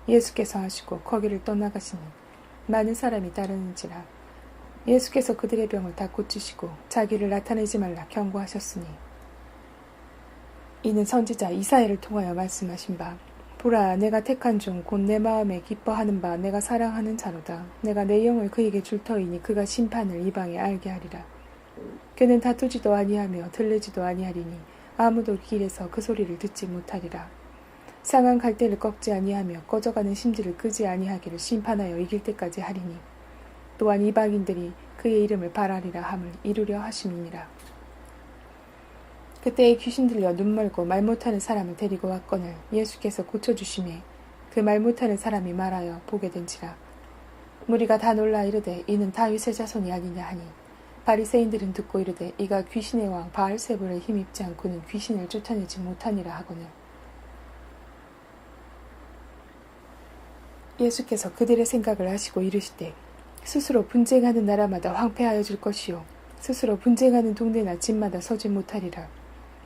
[SPEAKER 1] 예수께서 하시고 거기를 떠나가시니 많은 사람이 따르는지라. 예수께서 그들의 병을 다 고치시고 자기를 나타내지 말라 경고하셨으니 이는 선지자 이사야를 통하여 말씀하신 바 보라 내가 택한 종 곧 내 마음에 기뻐하는 바 내가 사랑하는 자로다. 내가 내 영을 그에게 줄 터이니 그가 심판을 이방에 알게 하리라. 그는 다투지도 아니하며 들르지도 아니하리니 아무도 길에서 그 소리를 듣지 못하리라. 상한 갈대를 꺾지 아니하며 꺼져가는 심지를 끄지 아니하기를 심판하여 이길 때까지 하리니 또한 이방인들이 그의 이름을 바라리라 함을 이루려 하심이니라. 그때에 귀신 들려 눈 멀고 말 못하는 사람을 데리고 왔거늘 예수께서 고쳐주심에 그 말 못하는 사람이 말하여 보게 된지라. 무리가 다 놀라 이르되 이는 다윗의 자손이 아니냐 하니 바리새인들은 듣고 이르되 이가 귀신의 왕 바알세불에 힘입지 않고는 귀신을 쫓아내지 못하니라 하거늘 예수께서 그들의 생각을 아시고 이르시되 스스로 분쟁하는 나라마다 황폐하여 질 것이요 스스로 분쟁하는 동네나 집마다 서지 못하리라.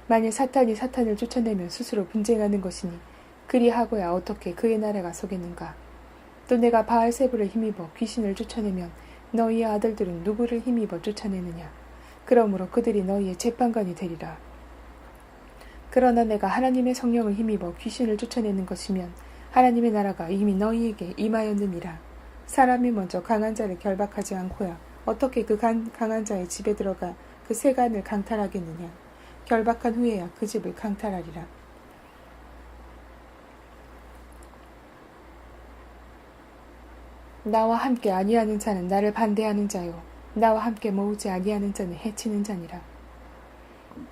[SPEAKER 1] 만일 사탄이 사탄을 쫓아내면 스스로 분쟁하는 것이니 그리하고야 어떻게 그의 나라가 서겠는가. 또 내가 바알세불을 힘입어 귀신을 쫓아내면 너희의 아들들은 누구를 힘입어 쫓아내느냐. 그러므로 그들이 너희의 재판관이 되리라. 그러나 내가 하나님의 성령을 힘입어 귀신을 쫓아내는 것이면 하나님의 나라가 이미 너희에게 임하였느니라. 사람이 먼저 강한 자를 결박하지 않고야 어떻게 그 강한 자의 집에 들어가 그 세간을 강탈하겠느냐. 결박한 후에야 그 집을 강탈하리라. 나와 함께 아니하는 자는 나를 반대하는 자요 나와 함께 모으지 아니하는 자는 해치는 자니라.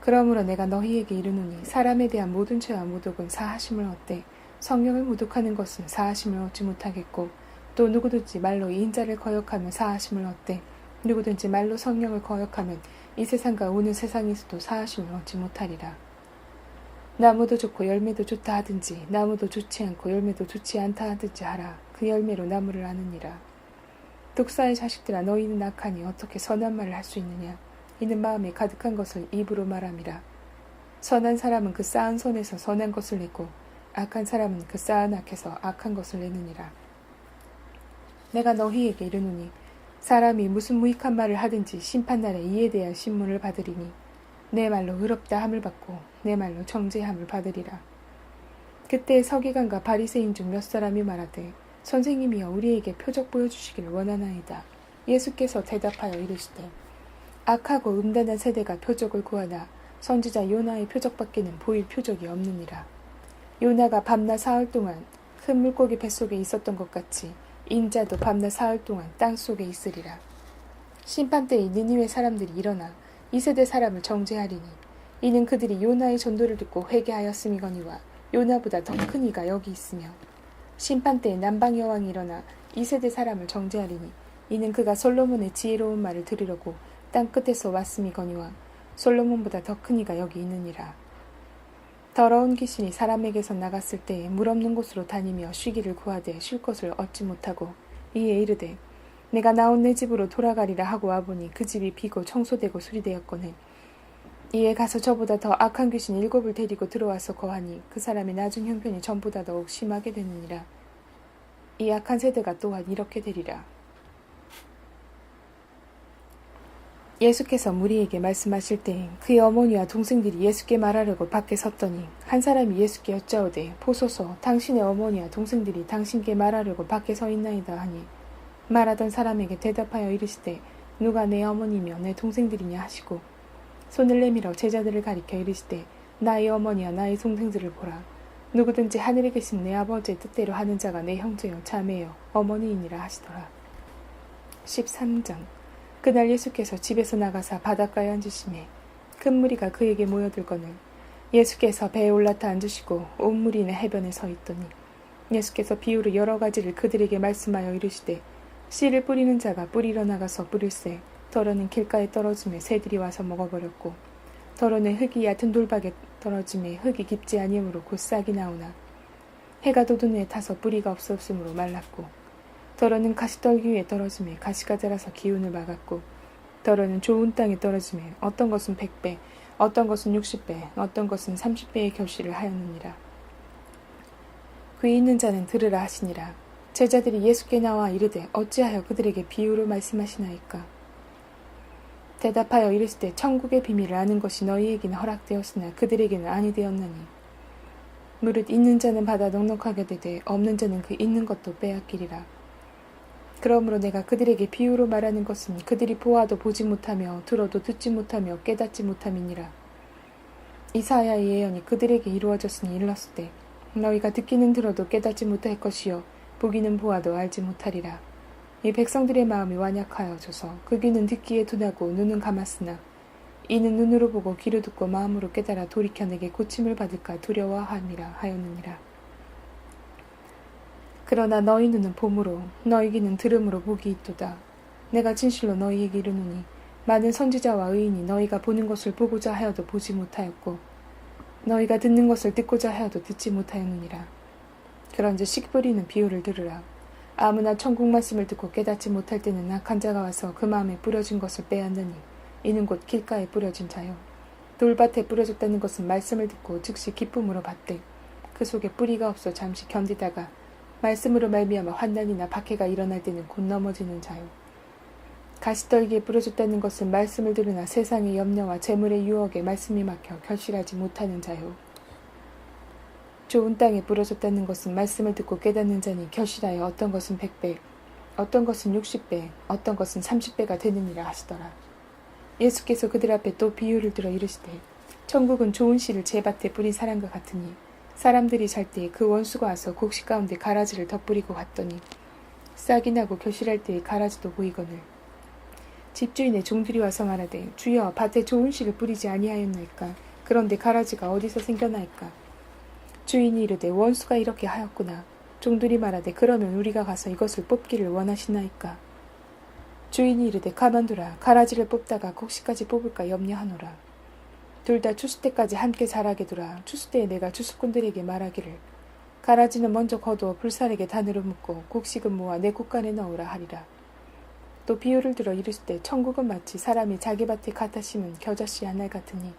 [SPEAKER 1] 그러므로 내가 너희에게 이르노니 사람에 대한 모든 죄와 모독은 사하심을 얻되 성령을 모독하는 것은 사하심을 얻지 못하겠고 또 누구든지 말로 인자를 거역하면 사하심을 얻되 누구든지 말로 성령을 거역하면 이 세상과 오는 세상에서도 사하심을 얻지 못하리라. 나무도 좋고 열매도 좋다 하든지 나무도 좋지 않고 열매도 좋지 않다 하든지 하라. 그 열매로 나무를 아느니라. 독사의 자식들아 너희는 악하니 어떻게 선한 말을 할 수 있느냐. 이는 마음에 가득한 것을 입으로 말함이라. 선한 사람은 그 쌓은 손에서 선한 것을 내고 악한 사람은 그 쌓은 악에서 악한 것을 내느니라. 내가 너희에게 이르노니 사람이 무슨 무익한 말을 하든지 심판날에 이에 대한 신문을 받으리니 내 말로 의롭다 함을 받고 내 말로 정죄함을 받으리라. 그때 서기관과 바리새인 중 몇 사람이 말하되 선생님이여 우리에게 표적 보여주시기를 원하나이다. 예수께서 대답하여 이르시되 악하고 음란한 세대가 표적을 구하나 선지자 요나의 표적밖에는 보일 표적이 없느니라. 요나가 밤낮 사흘 동안 큰 물고기 뱃속에 있었던 것 같이 인자도 밤낮 사흘 동안 땅속에 있으리라. 심판때에 니느웨 사람들이 일어나 이 세대 사람을 정죄하리니 이는 그들이 요나의 전도를 듣고 회개하였음이거니와 요나보다 더 큰 이가 여기 있으며 심판때에 남방 여왕이 일어나 이 세대 사람을 정죄하리니 이는 그가 솔로몬의 지혜로운 말을 들으려고 땅끝에서 왔음이거니와 솔로몬보다 더 큰 이가 여기 있느니라. 더러운 귀신이 사람에게서 나갔을 때에 물 없는 곳으로 다니며 쉬기를 구하되 쉴 것을 얻지 못하고 이에 이르되 내가 나온 내 집으로 돌아가리라 하고 와보니 그 집이 비고 청소되고 수리되었거늘 이에 가서 저보다 더 악한 귀신 7을 데리고 들어와서 거하니 그 사람의 나중 형편이 전보다 더욱 심하게 되느니라. 이 악한 세대가 또한 이렇게 되리라. 예수께서 무리에게 말씀하실 때 그의 어머니와 동생들이 예수께 말하려고 밖에 섰더니 한 사람이 예수께 여짜오되 보소서 당신의 어머니와 동생들이 당신께 말하려고 밖에 서 있나이다 하니 말하던 사람에게 대답하여 이르시되 누가 내 어머니며 내 동생들이냐 하시고 손을 내밀어 제자들을 가리켜 이르시되 나의 어머니와 나의 동생들을 보라. 누구든지 하늘에 계신 내 아버지의 뜻대로 하는 자가 내 형제요 자매요 어머니이니라 하시더라. 13장 그날 예수께서 집에서 나가사 바닷가에 앉으시매 큰 무리가 그에게 모여들거늘 예수께서 배에 올라타 앉으시고 온 무리는 해변에 서 있더니 예수께서 비유로 여러 가지를 그들에게 말씀하여 이르시되 씨를 뿌리는 자가 뿌리러 나가서 뿌릴새 더러는 길가에 떨어짐에 새들이 와서 먹어버렸고 더러는 흙이 얕은 돌박에 떨어짐에 흙이 깊지 아니므로 곧 싹이 나오나 해가 돋은 후에 타서 뿌리가 없었으므로 말랐고 더러는 가시떨기 위에 떨어짐에 가시가 자라서 기운을 막았고 더러는 좋은 땅에 떨어짐에 어떤 것은 100배 어떤 것은 60배 어떤 것은 30배의 결실을 하였느니라. 귀 있는 자는 들으라 하시니라. 제자들이 예수께 나와 이르되 어찌하여 그들에게 비유로 말씀하시나이까. 대답하여 이르시되 천국의 비밀을 아는 것이 너희에게는 허락되었으나 그들에게는 아니 되었나니 무릇 있는 자는 받아 넉넉하게 되되 없는 자는 그 있는 것도 빼앗기리라. 그러므로 내가 그들에게 비유로 말하는 것은 그들이 보아도 보지 못하며 들어도 듣지 못하며 깨닫지 못함이니라. 이사야의 예언이 그들에게 이루어졌으니 일렀을 때 너희가 듣기는 들어도 깨닫지 못할 것이요 보기는 보아도 알지 못하리라. 이 백성들의 마음이 완약하여져서 그 귀는 듣기에 둔하고 눈은 감았으나 이는 눈으로 보고 귀로 듣고 마음으로 깨달아 돌이켜 내게 고침을 받을까 두려워함이라 하였느니라. 그러나 너희 눈은 봄으로 너희 귀는 들음으로 복이 있도다. 내가 진실로 너희에게 이르노니 많은 선지자와 의인이 너희가 보는 것을 보고자 하여도 보지 못하였고 너희가 듣는 것을 듣고자 하여도 듣지 못하였느니라. 그런즉 씨 뿌리는 비유를 들으라. 아무나 천국 말씀을 듣고 깨닫지 못할 때는 악한 자가 와서 그 마음에 뿌려진 것을 빼앗느니 이는 곧 길가에 뿌려진 자요. 돌밭에 뿌려졌다는 것은 말씀을 듣고 즉시 기쁨으로 받되 그 속에 뿌리가 없어 잠시 견디다가 말씀으로 말미암아 환난이나 박해가 일어날 때는 곧 넘어지는 자요. 가시떨기에 뿌려졌다는 것은 말씀을 들으나 세상의 염려와 재물의 유혹에 말씀이 막혀 결실하지 못하는 자요. 좋은 땅에 뿌려졌다는 것은 말씀을 듣고 깨닫는 자니 결실하여 어떤 것은 100배, 어떤 것은 60배, 어떤 것은 30배가 되느니라 하시더라. 예수께서 그들 앞에 또 비유를 들어 이르시되 천국은 좋은 씨를 제 밭에 뿌린 사람과 같으니 사람들이 잘 때에 그 원수가 와서 곡식 가운데 가라지를 덧뿌리고 갔더니 싹이 나고 결실할 때에 가라지도 보이거늘 집주인의 종들이 와서 말하되 주여 밭에 좋은 씨를 뿌리지 아니하였나이까. 그런데 가라지가 어디서 생겨나이까. 주인이 이르되 원수가 이렇게 하였구나. 종들이 말하되 그러면 우리가 가서 이것을 뽑기를 원하시나이까. 주인이 이르되 가만두라. 가라지를 뽑다가 곡식까지 뽑을까 염려하노라. 둘 다 추수 때까지 함께 자라게 두라. 추수 때에 내가 추수꾼들에게 말하기를 가라지는 먼저 거두어 불살에게 단으로 묶고 곡식은 모아 내 곳간에 넣으라 하리라. 또 비유를 들어 이르시되 천국은 마치 사람이 자기 밭에 갖다 심은 겨자씨 한 알 같으니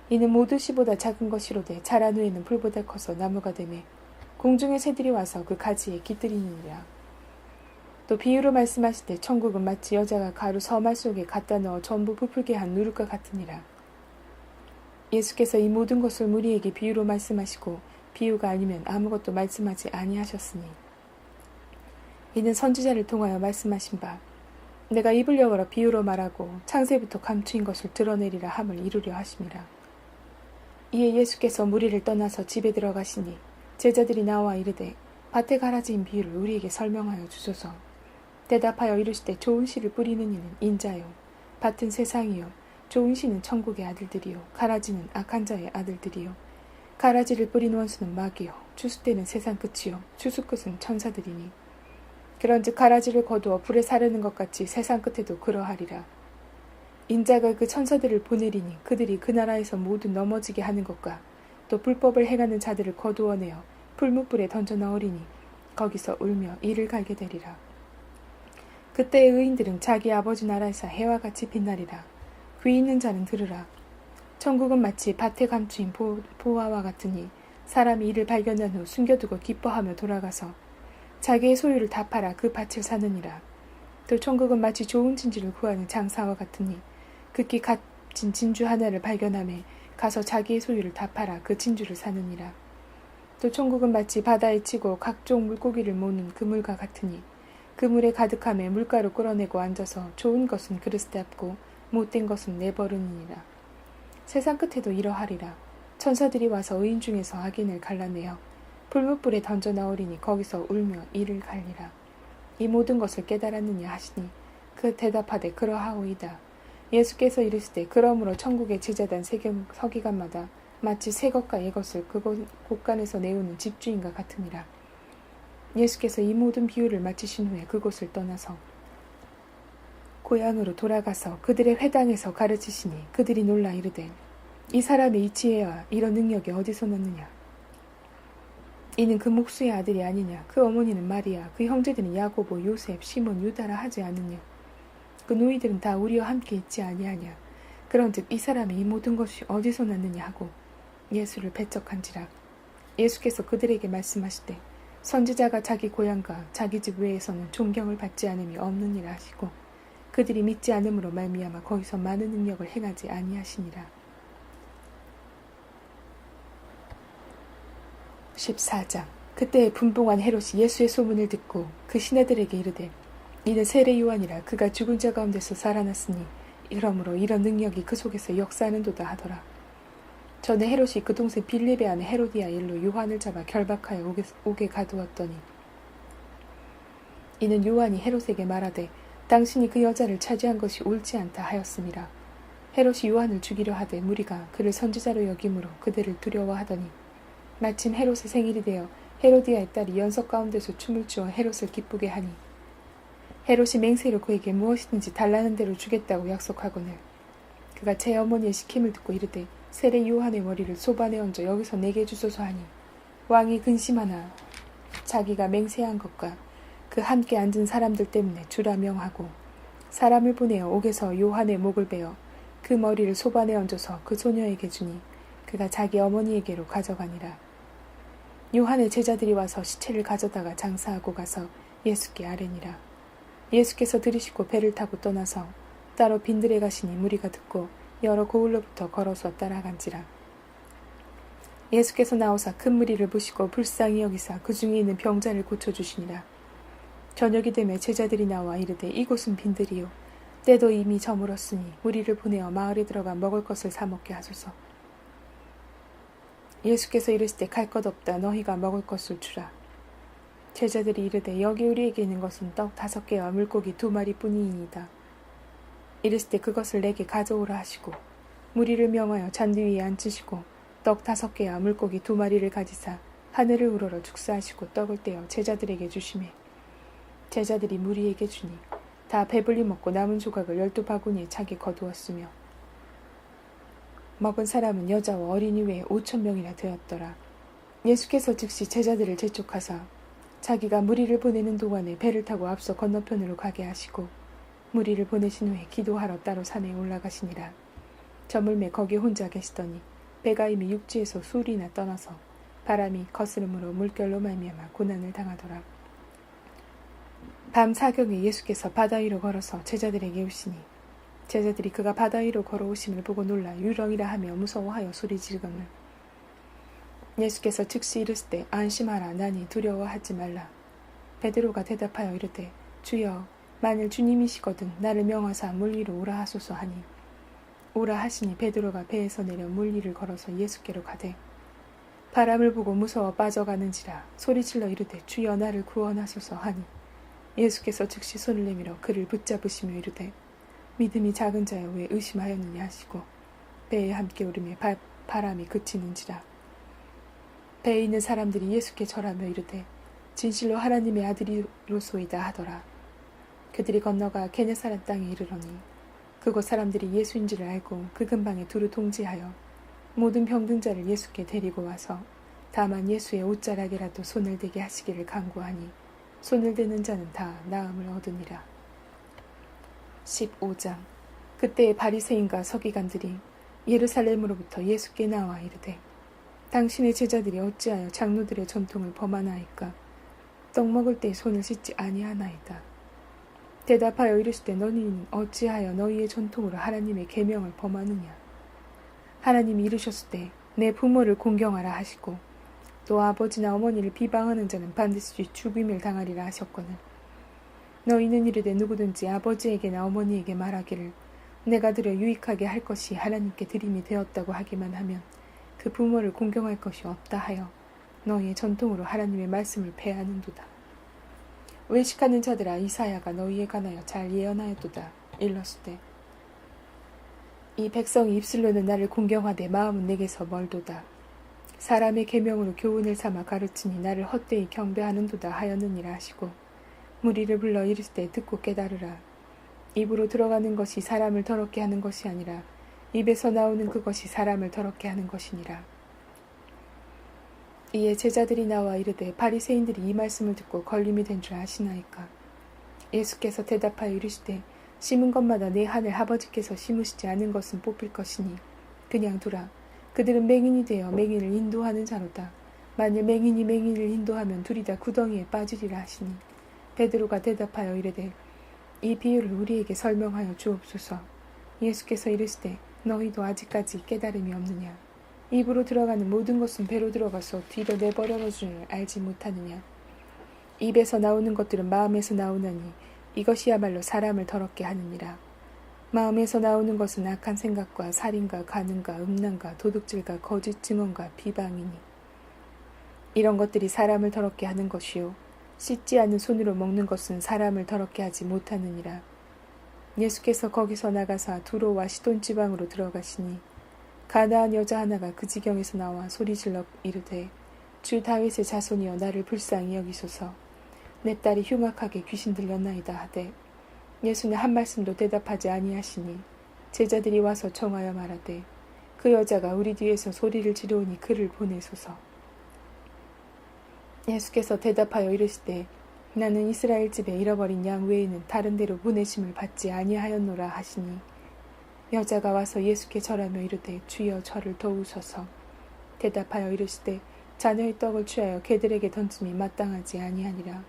[SPEAKER 1] 이는 모두 씨보다 작은 것이로되 자란 후에는 풀보다 커서 나무가 되매 공중의 새들이 와서 그 가지에 깃들이니라. 또 비유로 말씀하시되 천국은 마치 여자가 가루 서말 속에 갖다 넣어 전부 부풀게 한 누룩과 같으니라. 예수께서 이 모든 것을 무리에게 비유로 말씀하시고 비유가 아니면 아무것도 말씀하지 아니하셨으니 이는 선지자를 통하여 말씀하신 바 내가 입을 여물어 비유로 말하고 창세부터 감추인 것을 드러내리라 함을 이루려 하심이라. 이에 예수께서 무리를 떠나서 집에 들어가시니 제자들이 나와 이르되 밭에 가라지인 비유를 우리에게 설명하여 주소서. 대답하여 이르시되 좋은 씨를 뿌리는 이는 인자요 밭은 세상이요 좋은 씨는 천국의 아들들이요 가라지는 악한 자의 아들들이요 가라지를 뿌린 원수는 마귀요 추수 때는 세상 끝이요 추수 끝은 천사들이니 그런즉 가라지를 거두어 불에 사르는 것 같이 세상 끝에도 그러하리라. 인자가 그 천사들을 보내리니 그들이 그 나라에서 모두 넘어지게 하는 것과 또 불법을 행하는 자들을 거두어내어 풀무불에 던져 넣으리니 거기서 울며 이를 갈게 되리라. 그때의 의인들은 자기 아버지 나라에서 해와 같이 빛나리라. 귀 있는 자는 들으라. 천국은 마치 밭에 감추인 보화와 같으니 사람이 이를 발견한 후 숨겨두고 기뻐하며 돌아가서 자기의 소유를 다 팔아 그 밭을 사느니라. 또 천국은 마치 좋은 진주를 구하는 장사와 같으니 극히 값진 진주 하나를 발견하매 가서 자기의 소유를 다 팔아 그 진주를 사느니라. 또 천국은 마치 바다에 치고 각종 물고기를 모는 그물과 같으니 그물에 가득함에 물가로 끌어내고 앉아서 좋은 것은 그릇에 담고 못된 것은 내버리니라. 세상 끝에도 이러하리라. 천사들이 와서 의인 중에서 악인을 갈라내어 불무불에 던져 넣으리니 거기서 울며 이를 갈리라. 이 모든 것을 깨달았느냐 하시니 그 대답하되 그러하오이다. 예수께서 이르시되 그러므로 천국의 제자단 서기관마다 마치 새 것과 옛 것을 그 곳간에서 내오는 집주인과 같으니라. 예수께서 이 모든 비유를 마치신 후에 그곳을 떠나서 고향으로 돌아가서 그들의 회당에서 가르치시니 그들이 놀라 이르되 이 사람의 이 지혜와 이런 능력이 어디서 났느냐. 이는 그 목수의 아들이 아니냐. 그 어머니는 마리아, 그 형제들은 야고보, 요셉, 시몬, 유다라 하지 않느냐. 그 너희들은 다 우리와 함께 있지 아니하냐. 그런즉 이 사람이 이 모든 것이 어디서 났느냐 하고 예수를 배척한지라. 예수께서 그들에게 말씀하시되 선지자가 자기 고향과 자기 집 외에서는 존경을 받지 않음이 없느니라 하시고 그들이 믿지 않음으로 말미암아 거기서 많은 능력을 행하지 아니하시니라. 14장. 그때에 분봉한 헤롯이 예수의 소문을 듣고 그 신하들에게 이르되 이는 세례 요한이라 그가 죽은 자 가운데서 살아났으니 이러므로 이런 능력이 그 속에서 역사하는도다 하더라. 전에 헤롯이 그 동생 빌립의 아내 헤로디아 일로 요한을 잡아 결박하여 옥에 가두었더니 이는 요한이 헤롯에게 말하되 당신이 그 여자를 차지한 것이 옳지 않다 하였음이라. 헤롯이 요한을 죽이려 하되 무리가 그를 선지자로 여김으로 그들을 두려워하더니 마침 헤롯의 생일이 되어 헤로디아의 딸이 연석 가운데서 춤을 추어 헤롯을 기쁘게 하니 헤롯이 맹세로 그에게 무엇이든지 달라는 대로 주겠다고 약속하거늘 그가 제 어머니의 시킴을 듣고 이르되 세례 요한의 머리를 소반에 얹어 여기서 내게 주소서 하니 왕이 근심하나 자기가 맹세한 것과 그 함께 앉은 사람들 때문에 주라 명하고 사람을 보내어 옥에서 요한의 목을 베어 그 머리를 소반에 얹어서 그 소녀에게 주니 그가 자기 어머니에게로 가져가니라. 요한의 제자들이 와서 시체를 가져다가 장사하고 가서 예수께 아뢰니라. 예수께서 들으시고 배를 타고 떠나서 따로 빈들에 가시니 무리가 듣고 여러 고을로부터 걸어서 따라간지라. 예수께서 나오사 큰 무리를 보시고 불쌍히 여기사 그 중에 있는 병자를 고쳐주시니라. 저녁이 되매 제자들이 나와 이르되 이곳은 빈들이요 때도 이미 저물었으니 우리를 보내어 마을에 들어가 먹을 것을 사 먹게 하소서. 예수께서 이르시되 갈 것 없다. 너희가 먹을 것을 주라. 제자들이 이르되 여기 우리에게 있는 것은 떡 5개와 물고기 2마리뿐이니이다. 이르시되 그것을 내게 가져오라 하시고 무리를 명하여 잔디 위에 앉히시고 떡 5개와 물고기 2마리를 가지사 하늘을 우러러 축사하시고 떡을 떼어 제자들에게 주시매 제자들이 무리에게 주니 다 배불리 먹고 남은 조각을 12바구니에 차게 거두었으며 먹은 사람은 여자와 어린이 외에 5,000명이나 되었더라. 예수께서 즉시 제자들을 재촉하사 자기가 무리를 보내는 동안에 배를 타고 앞서 건너편으로 가게 하시고 무리를 보내신 후에 기도하러 따로 산에 올라가시니라. 저물매 거기 혼자 계시더니 배가 이미 육지에서 수리나 떠나서 바람이 거스름으로 물결로 말미암아 고난을 당하더라. 밤 사경에 예수께서 바다 위로 걸어서 제자들에게 오시니 제자들이 그가 바다 위로 걸어오심을 보고 놀라 유령이라 하며 무서워하여 소리 지르거늘 예수께서 즉시 이르시되 안심하라. 나니 두려워하지 말라. 베드로가 대답하여 이르되 주여 만일 주님이시거든 나를 명하사 물 위로 오라 하소서 하니 오라 하시니 베드로가 배에서 내려 물 위를 걸어서 예수께로 가되 바람을 보고 무서워 빠져가는지라 소리질러 이르되 주여 나를 구원하소서 하니 예수께서 즉시 손을 내밀어 그를 붙잡으시며 이르되 믿음이 작은 자여 왜 의심하였느냐 하시고 배에 함께 오르며 바람이 그치는지라. 배에 있는 사람들이 예수께 절하며 이르되 진실로 하나님의 아들이로소이다 하더라. 그들이 건너가 게네사렛 땅에 이르러니 그곳 사람들이 예수인 줄 알고 그 근방에 두루 통지하여 모든 병든 자를 예수께 데리고 와서 다만 예수의 옷자락이라도 손을 대게 하시기를 간구하니 손을 대는 자는 다 나음을 얻으니라. 15장. 그때의 바리새인과 서기관들이 예루살렘으로부터 예수께 나와 이르되 당신의 제자들이 어찌하여 장로들의 전통을 범하나이까. 떡 먹을 때 손을 씻지 아니하나이다. 대답하여 이르시되 너희는 어찌하여 너희의 전통으로 하나님의 계명을 범하느냐. 하나님이 이르셨을 때 내 부모를 공경하라 하시고 또 아버지나 어머니를 비방하는 자는 반드시 죽임을 당하리라 하셨거늘 너희는 이르되 누구든지 아버지에게나 어머니에게 말하기를 내가 드려 유익하게 할 것이 하나님께 드림이 되었다고 하기만 하면 그 부모를 공경할 것이 없다 하여 너희의 전통으로 하나님의 말씀을 폐하는도다. 외식하는 자들아 이사야가 너희에 관하여 잘 예언하였도다. 일렀으되 이 백성이 입술로는 나를 공경하되 마음은 내게서 멀도다. 사람의 계명으로 교훈을 삼아 가르치니 나를 헛되이 경배하는도다 하였느니라 하시고 무리를 불러 이르시되 듣고 깨달으라. 입으로 들어가는 것이 사람을 더럽게 하는 것이 아니라 입에서 나오는 그것이 사람을 더럽게 하는 것이니라. 이에 제자들이 나와 이르되 바리새인들이 이 말씀을 듣고 걸림이 된 줄 아시나이까. 예수께서 대답하여 이르시되 심은 것마다 내 하늘 아버지께서 심으시지 않은 것은 뽑힐 것이니 그냥 두라. 그들은 맹인이 되어 맹인을 인도하는 자로다. 만일 맹인이 맹인을 인도하면 둘이 다 구덩이에 빠지리라 하시니 베드로가 대답하여 이르되 이 비유를 우리에게 설명하여 주옵소서. 예수께서 이르시되 너희도 아직까지 깨달음이 없느냐. 입으로 들어가는 모든 것은 배로 들어가서 뒤로 내버려져 줄 알지 못하느냐. 입에서 나오는 것들은 마음에서 나오나니 이것이야말로 사람을 더럽게 하느니라. 마음에서 나오는 것은 악한 생각과 살인과 간음과 음란과 도둑질과 거짓 증언과 비방이니 이런 것들이 사람을 더럽게 하는 것이요 씻지 않은 손으로 먹는 것은 사람을 더럽게 하지 못하느니라. 예수께서 거기서 나가사 두로와 시돈 지방으로 들어가시니 가나안 여자 하나가 그 지경에서 나와 소리질러 이르되 주 다윗의 자손이여 나를 불쌍히 여기소서. 내 딸이 흉악하게 귀신 들렸나이다 하되 예수는 한 말씀도 대답하지 아니하시니 제자들이 와서 청하여 말하되 그 여자가 우리 뒤에서 소리를 지르오니 그를 보내소서. 예수께서 대답하여 이르시되 나는 이스라엘 집에 잃어버린 양 외에는 다른 데로 보내심을 받지 아니하였노라 하시니 여자가 와서 예수께 절하며 이르되 주여 저를 도우소서. 대답하여 이르시되 자녀의 떡을 취하여 개들에게 던짐이 마땅하지 아니하니라.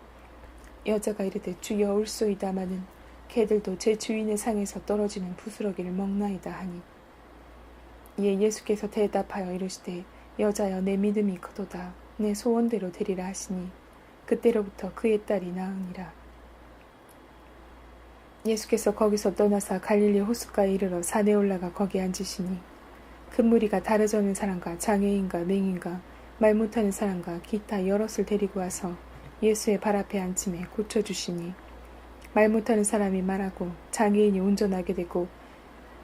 [SPEAKER 1] 여자가 이르되 주여 올소이다마는 개들도 제 주인의 상에서 떨어지는 부스러기를 먹나이다 하니 이에 예수께서 대답하여 이르시되 여자여 내 믿음이 크도다. 내 소원대로 되리라 하시니 그때로부터 그의 딸이 나으니라. 예수께서 거기서 떠나사 갈릴리 호숫가에 이르러 산에 올라가 거기 앉으시니 큰 무리가 다르 저는 사람과 장애인과 맹인과 말 못하는 사람과 기타 여럿을 데리고 와서 예수의 발 앞에 앉힘에 고쳐주시니 말 못하는 사람이 말하고 장애인이 운전하게 되고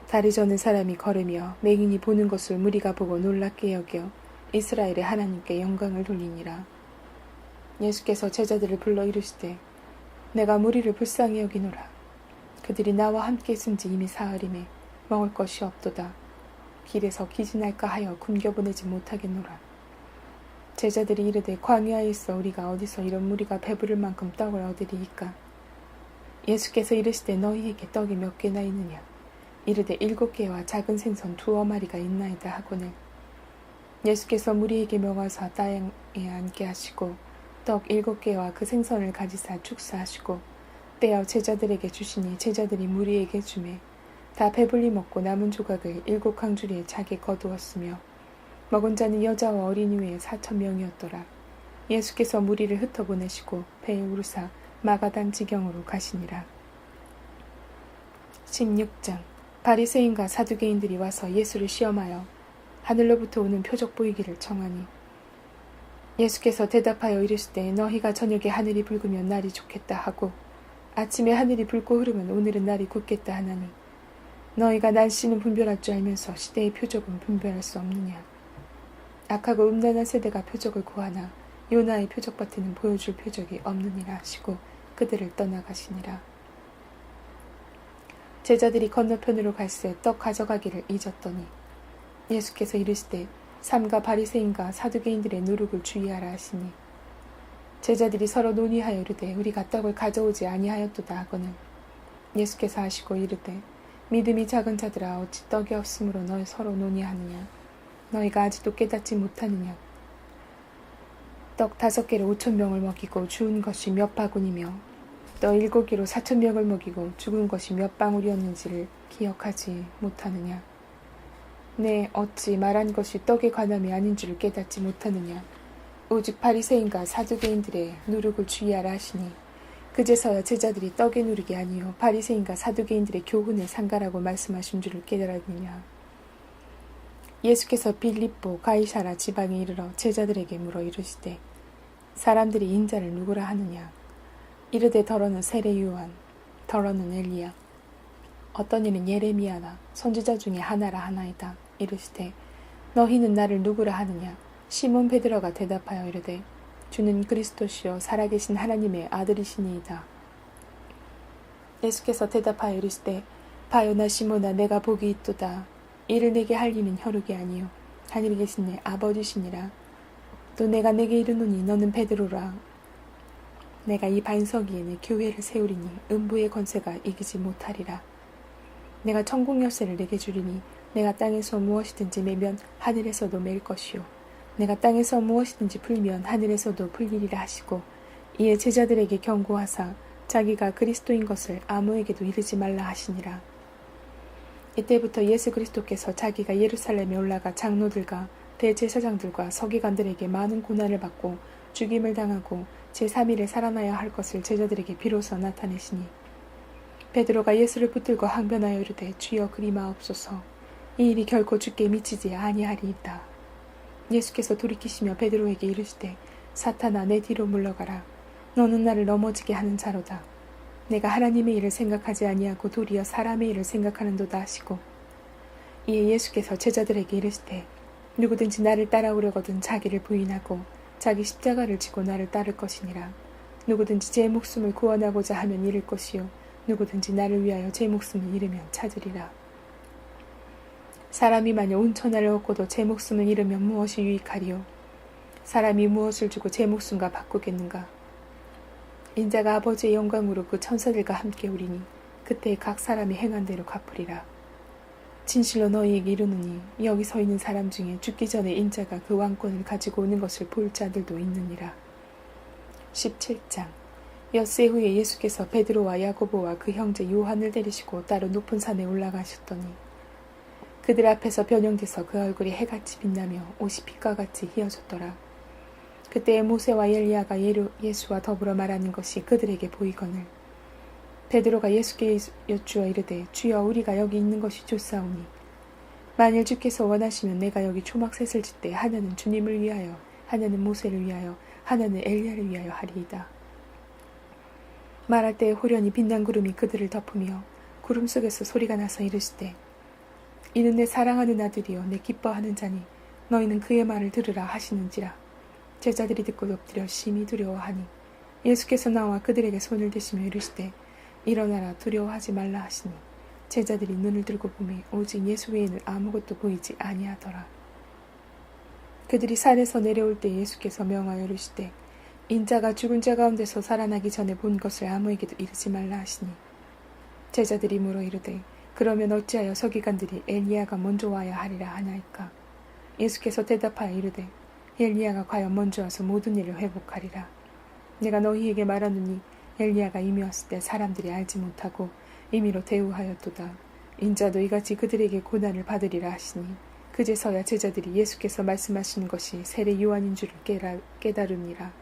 [SPEAKER 1] 다리 저는 사람이 걸으며 맹인이 보는 것을 무리가 보고 놀랍게 여겨 이스라엘의 하나님께 영광을 돌리니라. 예수께서 제자들을 불러 이르시되 내가 무리를 불쌍히 여기노라. 그들이 나와 함께 있은 지 이미 사흘임에 먹을 것이 없도다. 길에서 기진할까 하여 굶겨보내지 못하겠노라. 제자들이 이르되 광야에 있어 우리가 어디서 이런 무리가 배부를 만큼 떡을 얻으리이까. 예수께서 이르시되 너희에게 떡이 몇 개나 있느냐. 이르되 7개와 작은 생선 2어마리가 있나이다 하거늘 예수께서 무리에게 명하사 땅에 앉게 하시고 떡 7개와 그 생선을 가지사 축사하시고 떼어 제자들에게 주시니 제자들이 무리에게 주매 다 배불리 먹고 남은 조각을 7강주리에 자기 거두었으며 먹은 자는 여자와 어린이 외에 4,000명이었더라. 예수께서 무리를 흩어보내시고 배에 오르사 마가단 지경으로 가시니라. 16장 바리새인과 사두개인들이 와서 예수를 시험하여 하늘로부터 오는 표적 보이기를 청하니 예수께서 대답하여 이르시되 너희가 저녁에 하늘이 붉으면 날이 좋겠다 하고 아침에 하늘이 붉고 흐르면 오늘은 날이 굳겠다 하나니 너희가 날씨는 분별할 줄 알면서 시대의 표적은 분별할 수 없느냐. 악하고 음란한 세대가 표적을 구하나 요나의 표적밭에는 보여줄 표적이 없느니라 하시고 그들을 떠나가시니라. 제자들이 건너편으로 갈새 떡 가져가기를 잊었더니 예수께서 이르시되 삼가 바리새인과 사두개인들의 누룩을 주의하라 하시니 제자들이 서로 논의하여 이르되 우리가 떡을 가져오지 아니하였도다 하거늘 예수께서 하시고 이르되 믿음이 작은 자들아 어찌 떡이 없으므로 너희 서로 논의하느냐. 너희가 아직도 깨닫지 못하느냐. 떡 5개로 5,000명을 먹이고 주운 것이 몇 바구니며 떡 7개로 4,000명을 먹이고 죽은 것이 몇 방울이었는지를 기억하지 못하느냐. 네, 어찌 말한 것이 떡에 관함이 아닌 줄을 깨닫지 못하느냐. 오직 바리새인과 사두개인들의 누룩을 주의하라 하시니 그제서야 제자들이 떡의 누룩이 아니요 바리새인과 사두개인들의 교훈의 상가라고 말씀하신 줄을 깨달았느냐. 예수께서 빌립보 가이사라 지방에 이르러 제자들에게 물어 이르시되 사람들이 인자를 누구라 하느냐. 이르되 더러는 세례 요한, 더러는 엘리야, 어떤 이는 예레미야나 선지자 중에 하나라 하나이다. 이르시되 너희는 나를 누구라 하느냐. 시몬 베드로가 대답하여 이르되 주는 그리스도시요 살아계신 하나님의 아들이시니이다. 예수께서 대답하여 이르시되 바요나 시몬아 내가 복이 있도다. 이를 내게 할 이는 혈육이 아니요 하늘에 계신 내 아버지시니라. 또 내가 내게 이르노니 너는 베드로라. 내가 이 반석 위에 내 교회를 세우리니 음부의 권세가 이기지 못하리라. 내가 천국 열쇠를 내게 주리니 내가 땅에서 무엇이든지 매면 하늘에서도 맬 것이요 내가 땅에서 무엇이든지 풀면 하늘에서도 풀리리라 하시고 이에 제자들에게 경고하사 자기가 그리스도인 것을 아무에게도 이르지 말라 하시니라. 이때부터 예수 그리스도께서 자기가 예루살렘에 올라가 장로들과 대제사장들과 서기관들에게 많은 고난을 받고 죽임을 당하고 제3일에 살아나야 할 것을 제자들에게 비로소 나타내시니 베드로가 예수를 붙들고 항변하여 이르되 주여 그리 마옵소서. 이 일이 결코 주께 미치지 아니하리이다. 예수께서 돌이키시며 베드로에게 이르시되 사탄아 내 뒤로 물러가라. 너는 나를 넘어지게 하는 자로다. 내가 하나님의 일을 생각하지 아니하고 도리어 사람의 일을 생각하는도다 하시고 이에 예수께서 제자들에게 이르시되 누구든지 나를 따라오려거든 자기를 부인하고 자기 십자가를 지고 나를 따를 것이니라. 누구든지 제 목숨을 구원하고자 하면 잃을 것이요 누구든지 나를 위하여 제 목숨을 잃으면 찾으리라. 사람이 만일 온 천하를 얻고도 제 목숨을 잃으면 무엇이 유익하리요? 사람이 무엇을 주고 제 목숨과 바꾸겠는가? 인자가 아버지의 영광으로 그 천사들과 함께 오리니 그때 각 사람이 행한 대로 갚으리라. 진실로 너희에게 이르노니 여기 서 있는 사람 중에 죽기 전에 인자가 그 왕권을 가지고 오는 것을 볼 자들도 있느니라. 17장. 엿새 후에 예수께서 베드로와 야고보와 그 형제 요한을 데리시고 따로 높은 산에 올라가셨더니 그들 앞에서 변형돼서 그 얼굴이 해같이 빛나며 옷이 빛과 같이 휘어졌더라. 그때에 모세와 엘리야가 예수와 더불어 말하는 것이 그들에게 보이거늘 베드로가 예수께 여쭈어 이르되 주여 우리가 여기 있는 것이 좋사오니 만일 주께서 원하시면 내가 여기 초막셋을 짓되 하나는 주님을 위하여 하나는 모세를 위하여 하나는 엘리야를 위하여 하리이다. 말할 때에 호련히 빛난 구름이 그들을 덮으며 구름 속에서 소리가 나서 이르시되 이는 내 사랑하는 아들이요 내 기뻐하는 자니 너희는 그의 말을 들으라 하시는지라. 제자들이 듣고 엎드려 심히 두려워하니 예수께서 나와 그들에게 손을 대시며 이르시되 일어나라 두려워하지 말라 하시니 제자들이 눈을 들고 보매 오직 예수 외에는 아무것도 보이지 아니하더라. 그들이 산에서 내려올 때 예수께서 명하여 이르시되 인자가 죽은 자 가운데서 살아나기 전에 본 것을 아무에게도 이르지 말라 하시니 제자들이 물어 이르되 그러면 어찌하여 서기관들이 엘리야가 먼저 와야 하리라 하나이까? 예수께서 대답하여 이르되 엘리야가 과연 먼저 와서 모든 일을 회복하리라. 내가 너희에게 말하노니 엘리야가 이미 왔을 때 사람들이 알지 못하고 임의로 대우하였도다. 인자도 이같이 그들에게 고난을 받으리라 하시니 그제서야 제자들이 예수께서 말씀하시는 것이 세례 요한인 줄을 깨달으니라.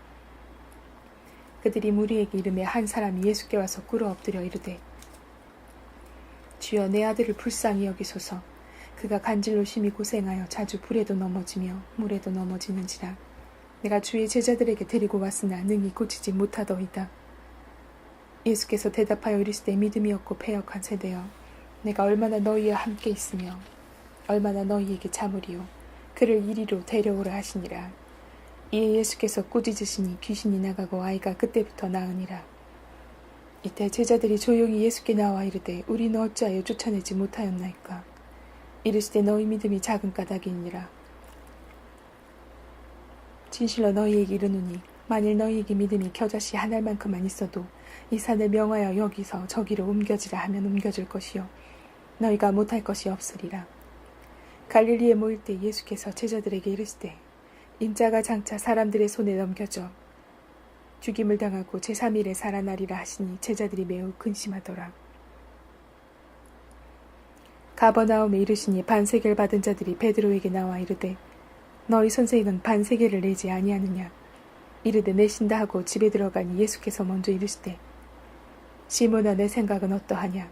[SPEAKER 1] 그들이 무리에게 이르매 한 사람이 예수께 와서 꿇어 엎드려 이르되 주여 내 아들을 불쌍히 여기소서. 그가 간질로 심히 고생하여 자주 불에도 넘어지며 물에도 넘어지는지라. 내가 주의 제자들에게 데리고 왔으나 능히 고치지 못하더이다. 예수께서 대답하여 이르시되 믿음이 없고 패역한 세대여 내가 얼마나 너희와 함께 있으며 얼마나 너희에게 참으리요. 그를 이리로 데려오라 하시니라. 이에 예수께서 꾸짖으시니 귀신이 나가고 아이가 그때부터 나으니라. 이때 제자들이 조용히 예수께 나와 이르되 우리는 어찌하여 쫓아내지 못하였나이까? 이르시되 너희 믿음이 작은 까닭이니라. 진실로 너희에게 이르노니 만일 너희에게 믿음이 겨자씨 한 알만큼만 있어도 이 산을 명하여 여기서 저기로 옮겨지라 하면 옮겨질 것이요 너희가 못할 것이 없으리라. 갈릴리에 모일 때 예수께서 제자들에게 이르시되 인자가 장차 사람들의 손에 넘겨져 죽임을 당하고 제3일에 살아나리라 하시니 제자들이 매우 근심하더라. 가버나움에 이르시니 반세계를 받은 자들이 베드로에게 나와 이르되 너희 선생은 반세계를 내지 아니하느냐? 이르되 내신다 하고 집에 들어가니 예수께서 먼저 이르시되 시몬아 내 생각은 어떠하냐?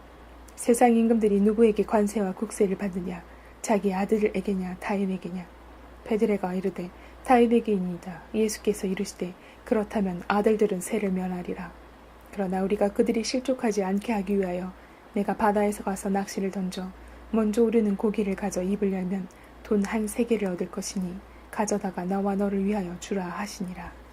[SPEAKER 1] 세상 임금들이 누구에게 관세와 국세를 받느냐? 자기 아들에게냐 타인에게냐? 베드로가 이르되 타인에게이니이다. 예수께서 이르시되 그렇다면 아들들은 세를 면하리라. 그러나 우리가 그들이 실족하지 않게 하기 위하여 내가 바다에서 가서 낚시를 던져 먼저 오르는 고기를 가져 입을 열면 돈 한 3개를 얻을 것이니 가져다가 나와 너를 위하여 주라 하시니라.